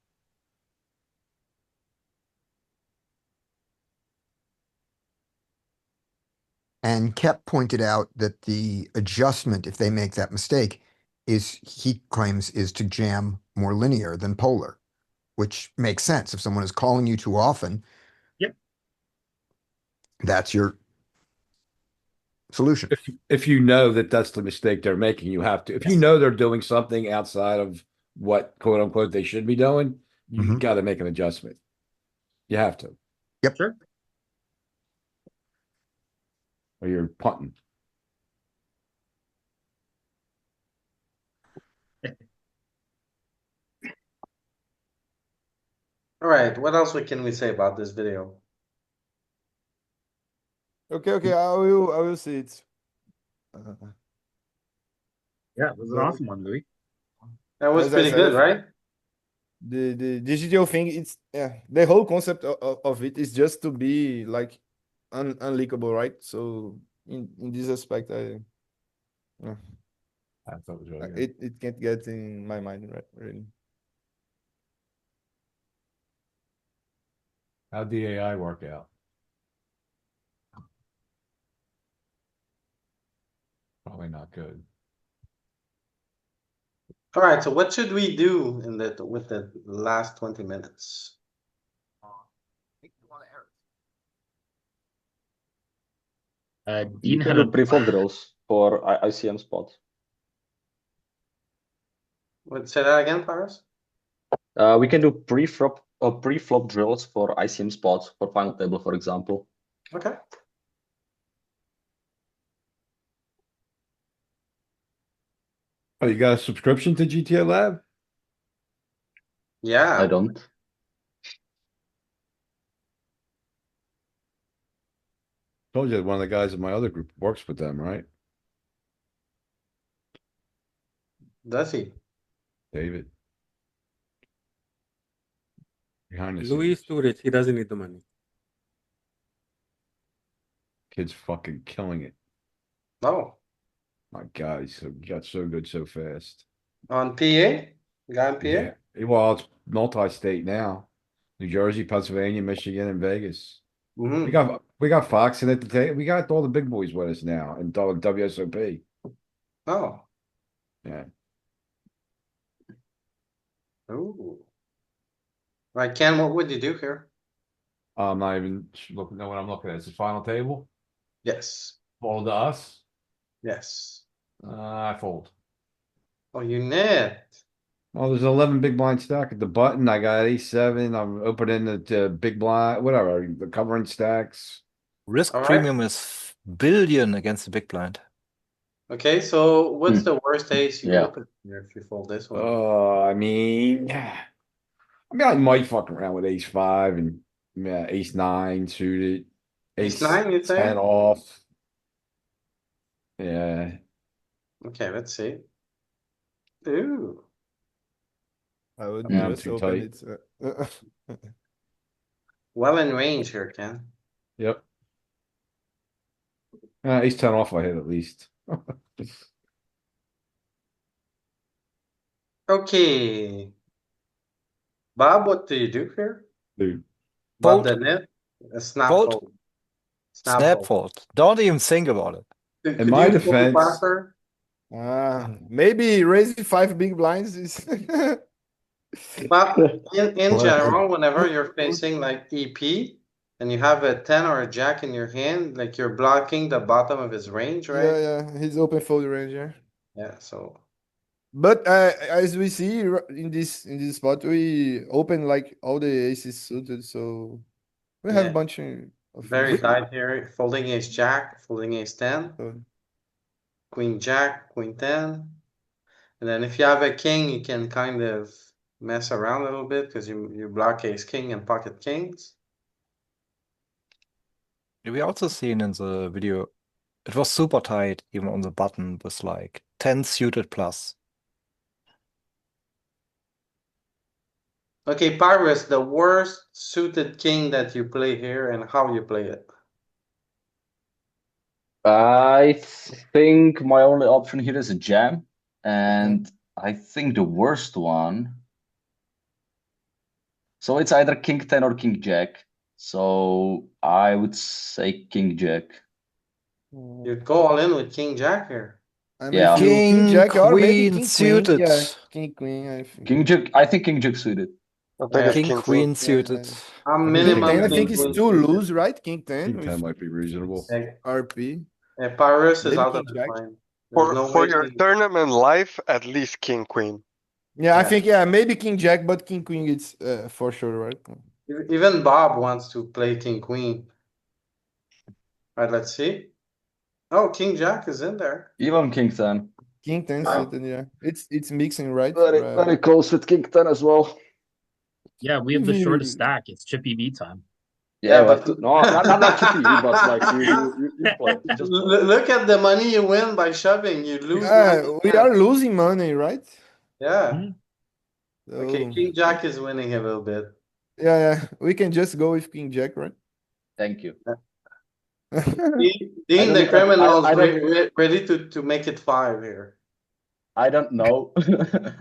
And Kep pointed out that the adjustment, if they make that mistake, he claims is to jam more linear than polar, which makes sense. If someone is calling you too often, Yep, that's your solution. If you know that that's the mistake they're making, you have to. If you know they're doing something outside of what quote unquote they should be doing, you got to make an adjustment. You have to. Yep. Sure. Or you're punting. All right, what else can we say about this video? Okay, I will see it. Yeah, it was an awesome one, Louis. That was As I pretty said, good, right? The digital thing, it's the whole concept of it is just to be like unleakable, right? So in this aspect, I thought it was really good. it can't get in my mind, right? Really. How'd the AI work out? Probably not good. All right, so what should we do with the last 20 minutes? You Dean can had do a pre-flop drills for ICM spot. Say that again, Paris? We can do pre-flop drills for ICM spots for final table, for example. Okay. Oh, you got a subscription to GTA Lab? Yeah. I don't. Told you that one of the guys in my other group works with them, right? Does he? David. Behind the Louis is scenes. too rich. He doesn't need the money. Kid's fucking killing it. Oh, My God, he got so good so fast. on PA? Guy in PA? Yeah. Well, it's multi-state now. New Jersey, Pennsylvania, Michigan, and Vegas. Mhm. We got Fox in it to take. We got all the big boys with us now and WSOP. Oh. Yeah. Ooh. Right, Ken, what would you do here? I'm not even looking at what I'm looking at. It's the final table. Yes. Fold to us. Yes. I fold. Oh, you net. Oh, there's 11 big blind stack at the button. I got ace 7. I'm opening the big blind, whatever, the covering stacks. Risk All right. premium is billion against the big blind. Okay, so what's the worst ace you Yeah. open here if you fold this one? I mean, I might fuck around with ace 5 and ace 9 suited, Ace 9, you say? ace 10 off. Yeah. Okay, let's see. Ooh. I would Yeah, I'm just too open tight. it. Well in range here, Ken. Yep. Ace 10 off I hit at least. Okay. Bob, what do you do here? Dude. Bob Fold. the net? A snap Fold. fold. Snap fold. Don't even think about it. Could In my you fold defense, faster? Maybe raising 5 big blinds is. But in Well, general, whenever you're facing like EP and you have a 10 or a jack in your hand, like you're blocking the bottom of his range, right? Yeah, he's open fold range, yeah. Yeah, so But as we see in this spot, we open like all the aces suited, so we have a yeah, bunch of very tight here. Folding ace jack, folding ace 10, so- queen jack, queen 10. And then if you have a king, you can kind of mess around a little bit because you block ace king and pocket kings. We also seen in the video, it was super tight, even on the button with like 10 suited plus. Okay, Pyrus, the worst suited king that you play here and how you play it. I think my only option here is a jam, and I think the worst one. So it's either king 10 or king jack. So I would say king jack. You go all in with king jack here. I'm Yeah. with you. King King, jack or maybe queen king suited. queen. Yeah, king queen. I think. King jack. I think king jack suited. I think Yeah. it's King, king queen queen. suited. I'm I think King minimum 10, I king think it's queen too suited. loose, right? King 10 King 10 with might be reasonable. Yeah, RP. Pyrus is Maybe out king of his jack. mind. There's no For way your king. tournament life, at least king queen. Yeah, I Yeah. think maybe king jack, but king queen it's for sure, right? Even Bob wants to play king queen. Right, let's see. Oh, king jack is in there. Even king 10. King 10 suited, yeah. It's mixing, right? Very close with king 10 as well. Yeah, we have the shortest stack. It's chip EV time. Yeah, Yeah, but no, not chippy, but like you play. You just play. Look at the money you win by shoving. You lose. Yeah, 90 we cents. are losing money, right? Yeah. Mhm. Okay, So, king jack is winning a little bit. yeah, we can just go with king jack, right? Thank you. Dean the don't- criminal I is don't- ready to make it 5 here. I don't know.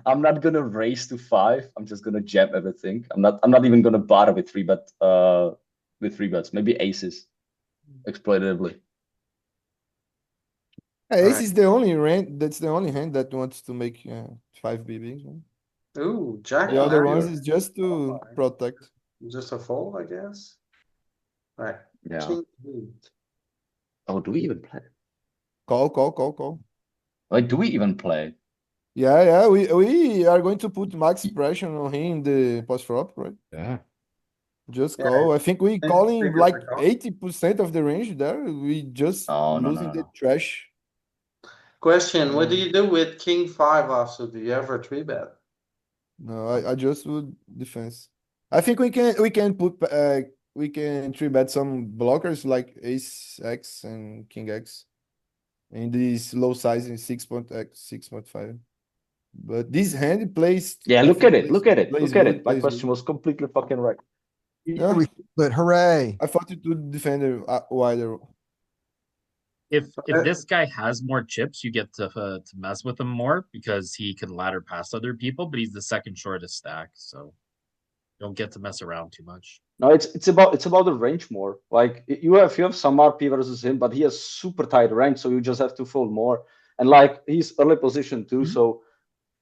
I'm not gonna race to 5. I'm just gonna jam everything. I'm not even gonna bother with 3-bet with 3-bets. Maybe aces exploitatively. Ace is the only hand. That's the only hand that wants to make 5 BB. Right? Ooh, jack. The other nine. ones is just to protect. Just a fold, I guess. Right. Yeah. King eight. Oh, do we even play? Call. Like, do we even play? Yeah. We are going to put max pressure on him in the post flop, right? Yeah. Just Yeah, call. I think we think calling it's like a call. 80% of the range there. We just No. losing the trash. Question, what do you do with king 5 offsuit? Do you ever 3-bet? No, I just would defense. I think we can put we can 3-bet some blockers like ace X and king X in this low size in 6.x 6.5. But this hand plays. Yeah, I look think at it. Look at it. plays Look at good, it. My plays question good. was completely fucking right. Yeah. But hooray. I thought it would defend it wider. If this guy has more chips, you get to mess with him more because he can ladder past other people, but he's the second shortest stack, so you don't get to mess around too much. No, it's about the range more. Like you have some RP versus him, but he has super tight range, so you just have to fold more. And like he's early position too, so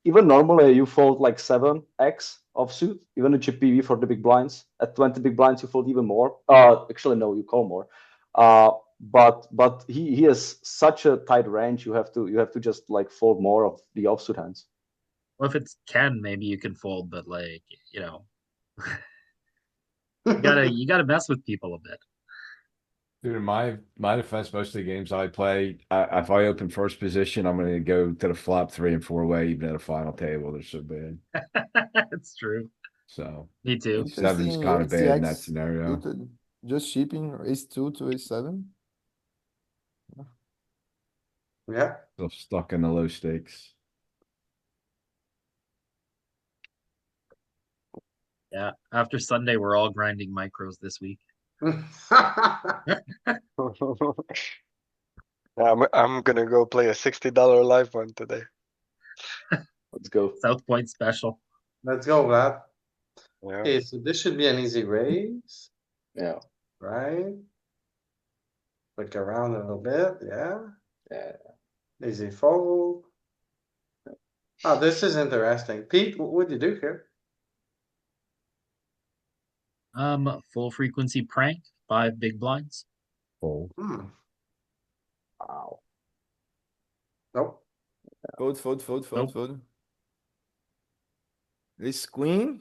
even normally you fold like 7x offsuit, even a chip PV for the big blinds. At 20 big blinds, you fold even more. Actually no, you call more. But he has such a tight range, you have to just like fold more of the offsuit hands. Well, if it's Ken, maybe you can fold, but like, you gotta mess with people a bit. Dude, in my defense, most of the games I play, if I open first position, I'm gonna go to the flop 3 and 4 way, even at a final table. They're so bad. It's true. So Me too. seven's Interesting. kind of Ace bad in that X scenario. suited, just shipping ace 2 to ace 7. Yeah. Still stuck in the low stakes. Yeah. After Sunday, we're all grinding micros this week. I'm gonna go play a $60 live one today. Let's go. South Point special. Let's go, Vlad. Yeah. Okay, so this should be an easy raise, Yeah. right? Look around a little bit, yeah. Yeah. Easy fold. Oh, this is interesting. Pete, what would you do here? Full frequency prank, 5 big blinds. Fold. Wow. Nope. Fold, fold, fold, fold, Nope. fold. This queen,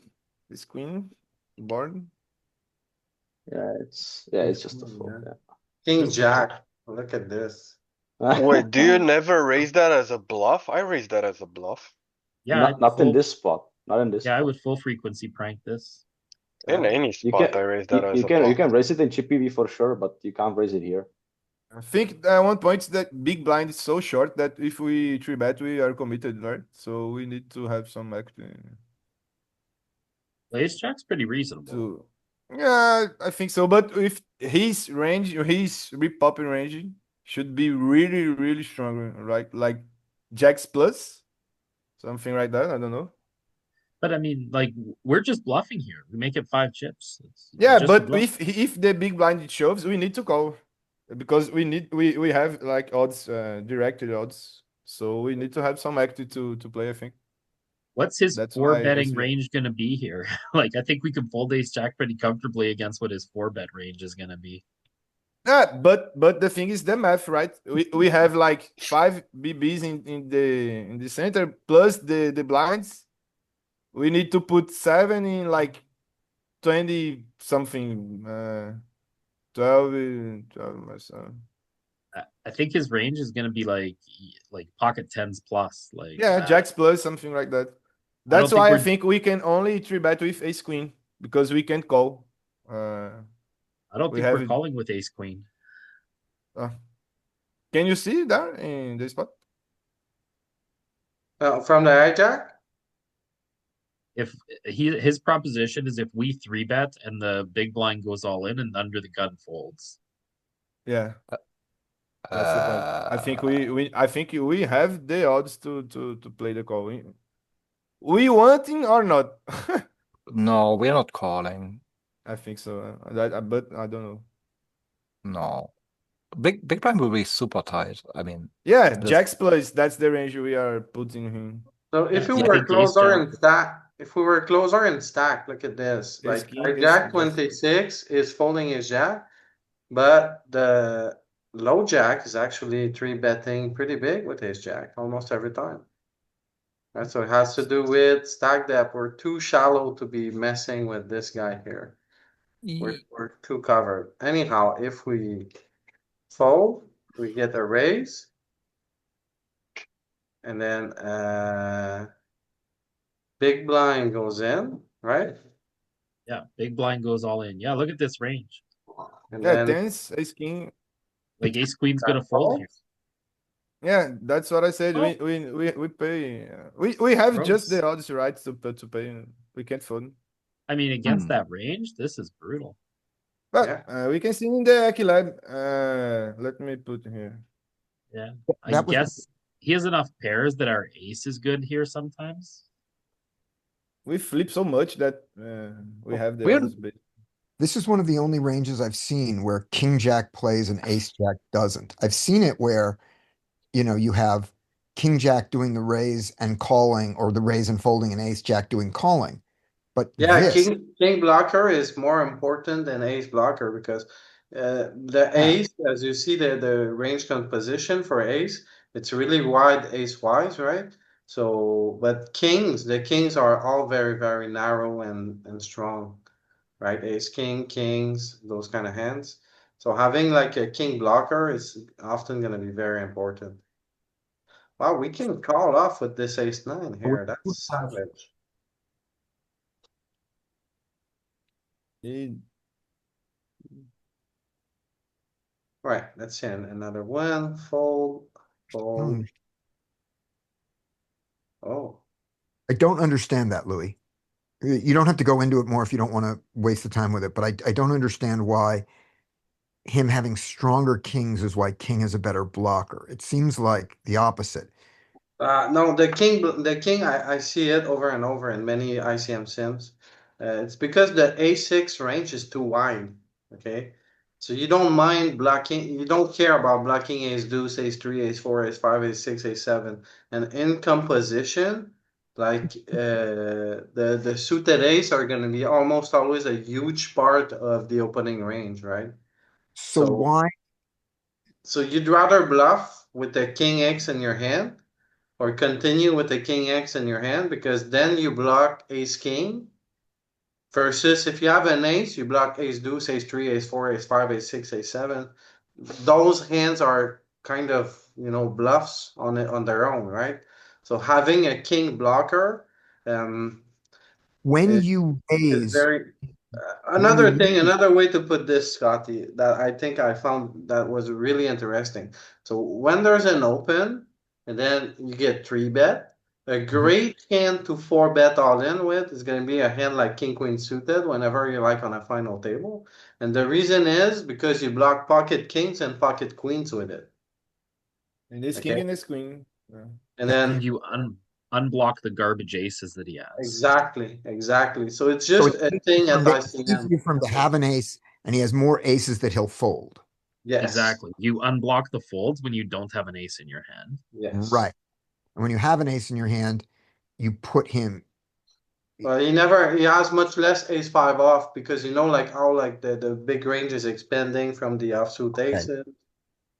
board. Yeah, it's just a fold. Yeah. Yeah. King Jack, look at this. Wait, do you never raise that as a bluff? I raise that as a bluff. Yeah, Not in this spot. Not in this Yeah, I spot. would full frequency prank this. In any You spot, can I raise that as you a can bluff. raise it in chip PV for sure, but you can't raise it here. I think at one point that big blind is so short that if we 3-bet, we are committed, right? So we need to have some equity Ace Jack's pretty reasonable. to. Yeah, I think so. But if his range, or his rip-popping range should be really, really strong, right? Like Jacks plus, something like that. I don't know. But I mean, like, we're just bluffing here. We make it 5 chips. It's Yeah, just a but bluff. if the big blind shoves, we need to call because we have like odds, directed odds, so we need to have some equity to play. I think What's his that's 4 why betting it's range gonna be here? Like, I think we can fold Ace Jack pretty comfortably against what his 4-bet range is gonna be. yeah. But the thing is the math, right? We have like 5 BBs in the center plus the blinds. We need to put 7 in like 20 something, 12 or so. I think his range is gonna be like pocket 10s plus. Like, Yeah, Jacks plus, something like that. I don't That's think why I we're- think we can only 3-bet with ace queen because we can call. I don't we think have we're it- calling with Ace Queen. Can you see there in the spot? From the hijack? If his proposition is if we 3-bet and the big blind goes all in and under the gun folds. Yeah. That's the point. I think we have the odds to play the call. We wanting or not? No, we're not calling. I think so. But I don't know. No. Big blind will be super tight. I mean, Yeah, this- Jacks plus. That's the range we are putting him. So if Yeah, we I were think ace closer jack- and stack, if we were closer and stack, look at this. Ace Like king, our ace jack jack. 26 is folding his jack, but the low jack is actually 3-betting pretty big with his jack almost every time. Right, so it has to do with stack depth. We're too shallow to be messing with this guy here. We're too covered. Anyhow, if we fold, we get a raise. And then big blind goes in, right? Yeah, big blind goes all in. Yeah, look at this range. And Yeah, then tens, ace king. Like Ace Queen's gonna fold here. Yeah, that's what I said. Oh. We pay. We have just the Gross. odds right to pay. We can't fold. I mean, against that range, this is brutal. But we can see in the Aki Lab. Let me put here. Yeah, I That was- guess he has enough pairs that our ace is good here sometimes. We flip so much that we have the We're- odds. This is one of the only ranges I've seen where King Jack plays and Ace Jack doesn't. I've seen it where, you have King Jack doing the raise and calling, or the raise and folding, and Ace Jack doing calling. But yeah, this, king blocker is more important than ace blocker because the ace, as you see the range composition for ace, it's really wide ace wise, right? So, but the kings are all very, very narrow and strong, right? Ace, king, kings, those kind of hands. So having like a king blocker is often going to be very important. Wow, we can call off with this ace nine here. That's savage. He- Right, let's see another one. Fold, fold. Oh, I don't understand that, Louis. You don't have to go into it more if you don't want to waste the time with it, but I don't understand why him having stronger kings is why king is a better blocker. It seems like the opposite. no, the king, I see it over and over in many ICM sims. It's because the A6 range is too wide. Okay, so you don't mind blocking, you don't care about blocking ace deuce, ace three, ace four, ace five, ace six, ace seven, and in composition, like the suited ace are going to be almost always a huge part of the opening range, right? So why? So you'd rather bluff with the king X in your hand or continue with the king X in your hand because then you block ace king versus if you have an ace, you block ace deuce, ace three, ace four, ace five, ace six, ace seven. Those hands are kind of, bluffs on it on their own, right? So having a king blocker, When is, you is raise, very when you another way to put this, Scotty, that I think I found that was really interesting. So when there's an open and then you get three bet, a great hand to four bet all in with is going to be a hand like king queen suited whenever you like on a final table. And the reason is because you block pocket kings and pocket queens with it. And this king Okay. and this queen. Yeah. And And then you unblock the garbage aces that he has. exactly. So it's so just a thing at it's ICM. easier for him to have an ace, and he has more aces that he'll fold. Yes. Exactly. You unblock the folds when you don't have an ace in your hand. Yes. Right. And when you have an ace in your hand, you put him. Well, he has much less ace five off because like how like the big range is expanding from the offsuit aces.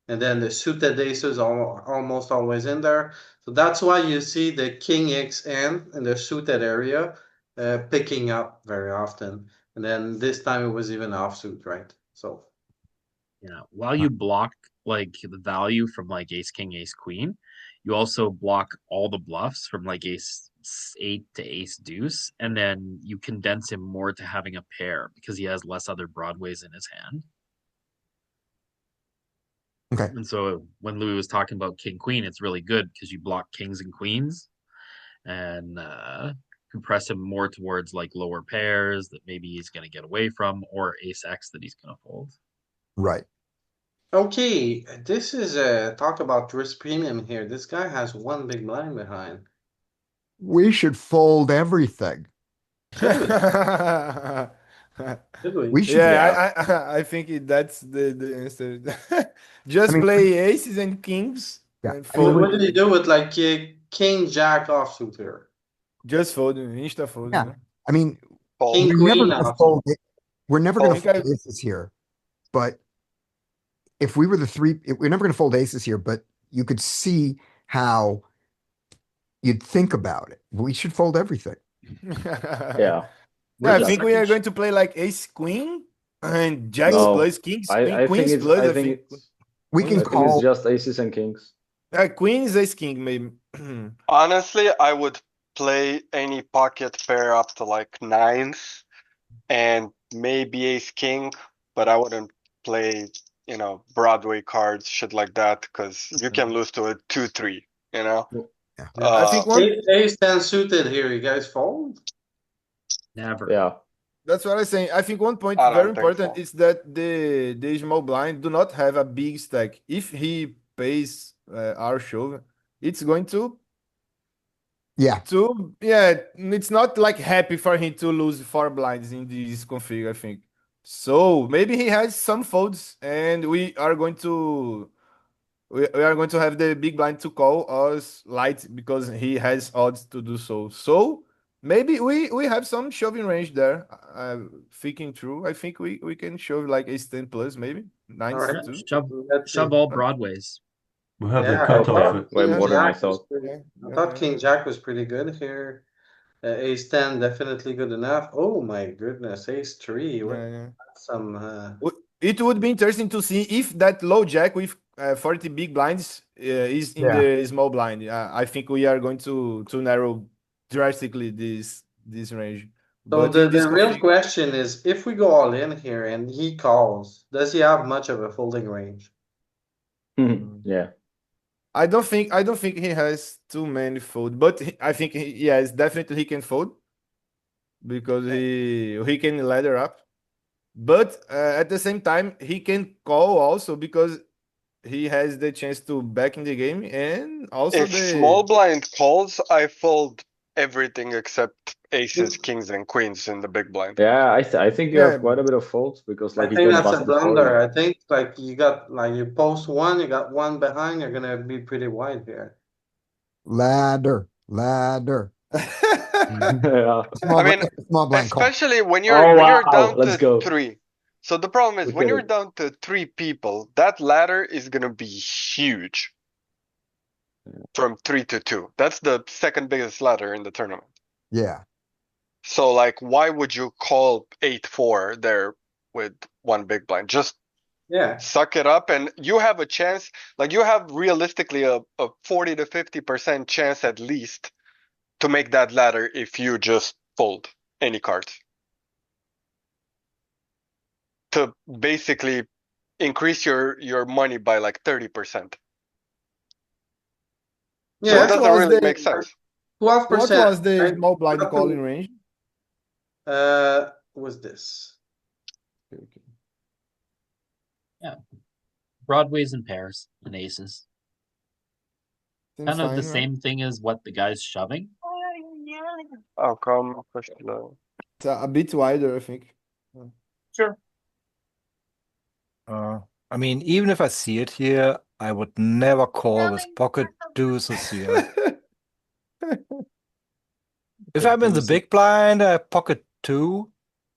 And then the suited aces are almost always in there. So that's why you see the king X and in the suited area picking up very often. And then this time it was even offsuit, right? So Yeah. While you block like the value from like ace king, ace queen, you also block all the bluffs from like ace eight to ace deuce, and then you condense him more to having a pair because he has less other broadways in his hand. Okay. And so when Louis was talking about king queen, it's really good because you block kings and queens and compress him more towards like lower pairs that maybe he's going to get away from, or ace X that he's going to fold. Right. okay, this is a talk about risk premium here. This guy has one big blind behind. We should fold everything. Should we? Should we? We should. I think that's the answer. Just play aces and kings Yeah. and I mean, fold. what did he do with like king jack offsuit here? Just fold, insta fold. Yeah. I mean, King we're queen never going to offsuit. fold it. We're never going to Fold. fold aces here. But if we were we're never going to fold aces here, but you could see how you'd think about it. We should fold everything. Yeah. Yeah, I Yeah. think we are going to play like ace queen and jacks No, plus kings, I think queens it's plus. I I think think it's We I can I think it's call. just aces and kings. queens ace king maybe. Honestly, I would play any pocket pair up to like nines and maybe ace king, but I wouldn't play, Broadway cards, shit like that, because you can lose to a 2-3, you know? Yeah. I think one. Ace 10 suited here. You guys fold? Never. Yeah. That's what I'm saying. I think one point I don't very think important so. is that the small blind do not have a big stack. If he pays our shove, it's going to Yeah. it's not like happy for him to lose 4 blinds in this config, I think. So maybe he has some folds and we are going to have the big blind to call us light because he has odds to do so. So maybe we have some shoving range there. Thinking through, I think we can shove like ace 10 plus, maybe nines All right. too. Shove Let's see. all broadways. We'll have Yeah, the I cutoff. thought at- Way King more than I Jack was thought. pretty- I thought King Jack was pretty good here. Ace 10 definitely good enough. Oh my goodness, Ace 3. What some It would be interesting to see if that low jack with 40 big blinds is in Yeah. the small blind. I think we are going to narrow drastically this range. So But in this the real config, question is, if we go all in here and he calls, does he have much of a folding range? Yeah. I don't think he has too many fold, but I think yes, definitely he can fold because he can ladder up. But at the same time, he can call also because he has the chance to back in the game and also If small blind calls, I fold everything except aces, kings, and queens in the big blind. Yeah, I think you Yeah. have quite a bit of folds because I like he think can that's bust a the 40. blunder. I think like you got like you post one, you got one behind, you're gonna be pretty wide here. Ladder. Yeah. Small, I mean, small blind call. especially when Oh, you're wow, down let's to go. 3. So the problem is Look when at you're it. down to 3 people, that ladder is gonna be huge. From 3 to 2. That's the second biggest ladder in the tournament. Yeah. So like, why would you call 8-4 there with one big blind? Just Yeah. suck it up, and you have a chance. Like you have realistically a 40 to 50% chance at least to make that ladder if you just fold any cards. To basically increase your money by like 30%. So Yeah. it doesn't really make sense. 12%. What was the right? small blind Up to- calling range? Was this? Broadways and pairs and aces. Seems Kind of fine, the right? same thing as what the guy's shoving. Oh, come push the. It's a bit wider, I think. Sure. I mean, even if I see it here, I would never call with pocket deuces here. If I'm in the big blind, pocket 2,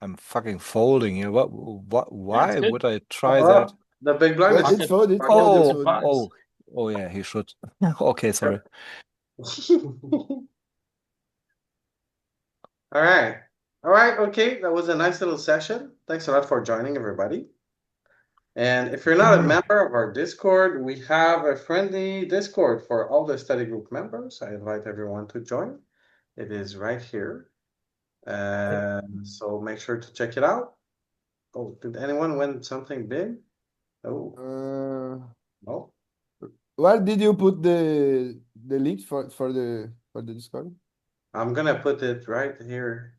I'm fucking folding here. Why good. would I try Oh, that? the big blind But is it's folded. Oh, folded. oh yeah, he should. Okay, sorry. All right. All right. Okay. That was a nice little session. Thanks a lot for joining, everybody. And if you're not a member of our Discord, we have a friendly Discord for all the study group members. I invite everyone to join. It is right here. So make sure to check it out. Oh, did anyone win something big? Oh, no. Where did you put the link for the Discord? I'm gonna put it right here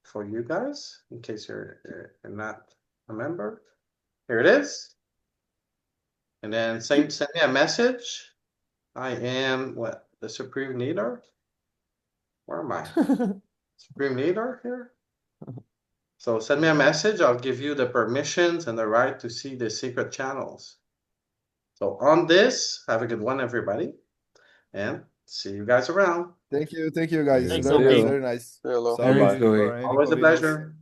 for you guys in case you're not a member. Here it is. And then send me a message. I am what? The supreme leader? Where am I? Supreme leader here? So send me a message. I'll give you the permissions and the right to see the secret channels. So on this, have a good one, everybody. And see you guys around. Thank you, guys. Thanks, Very, Sophie. very nice. Hello. Sorry Bye-bye. for any Always a inconvenience. pleasure.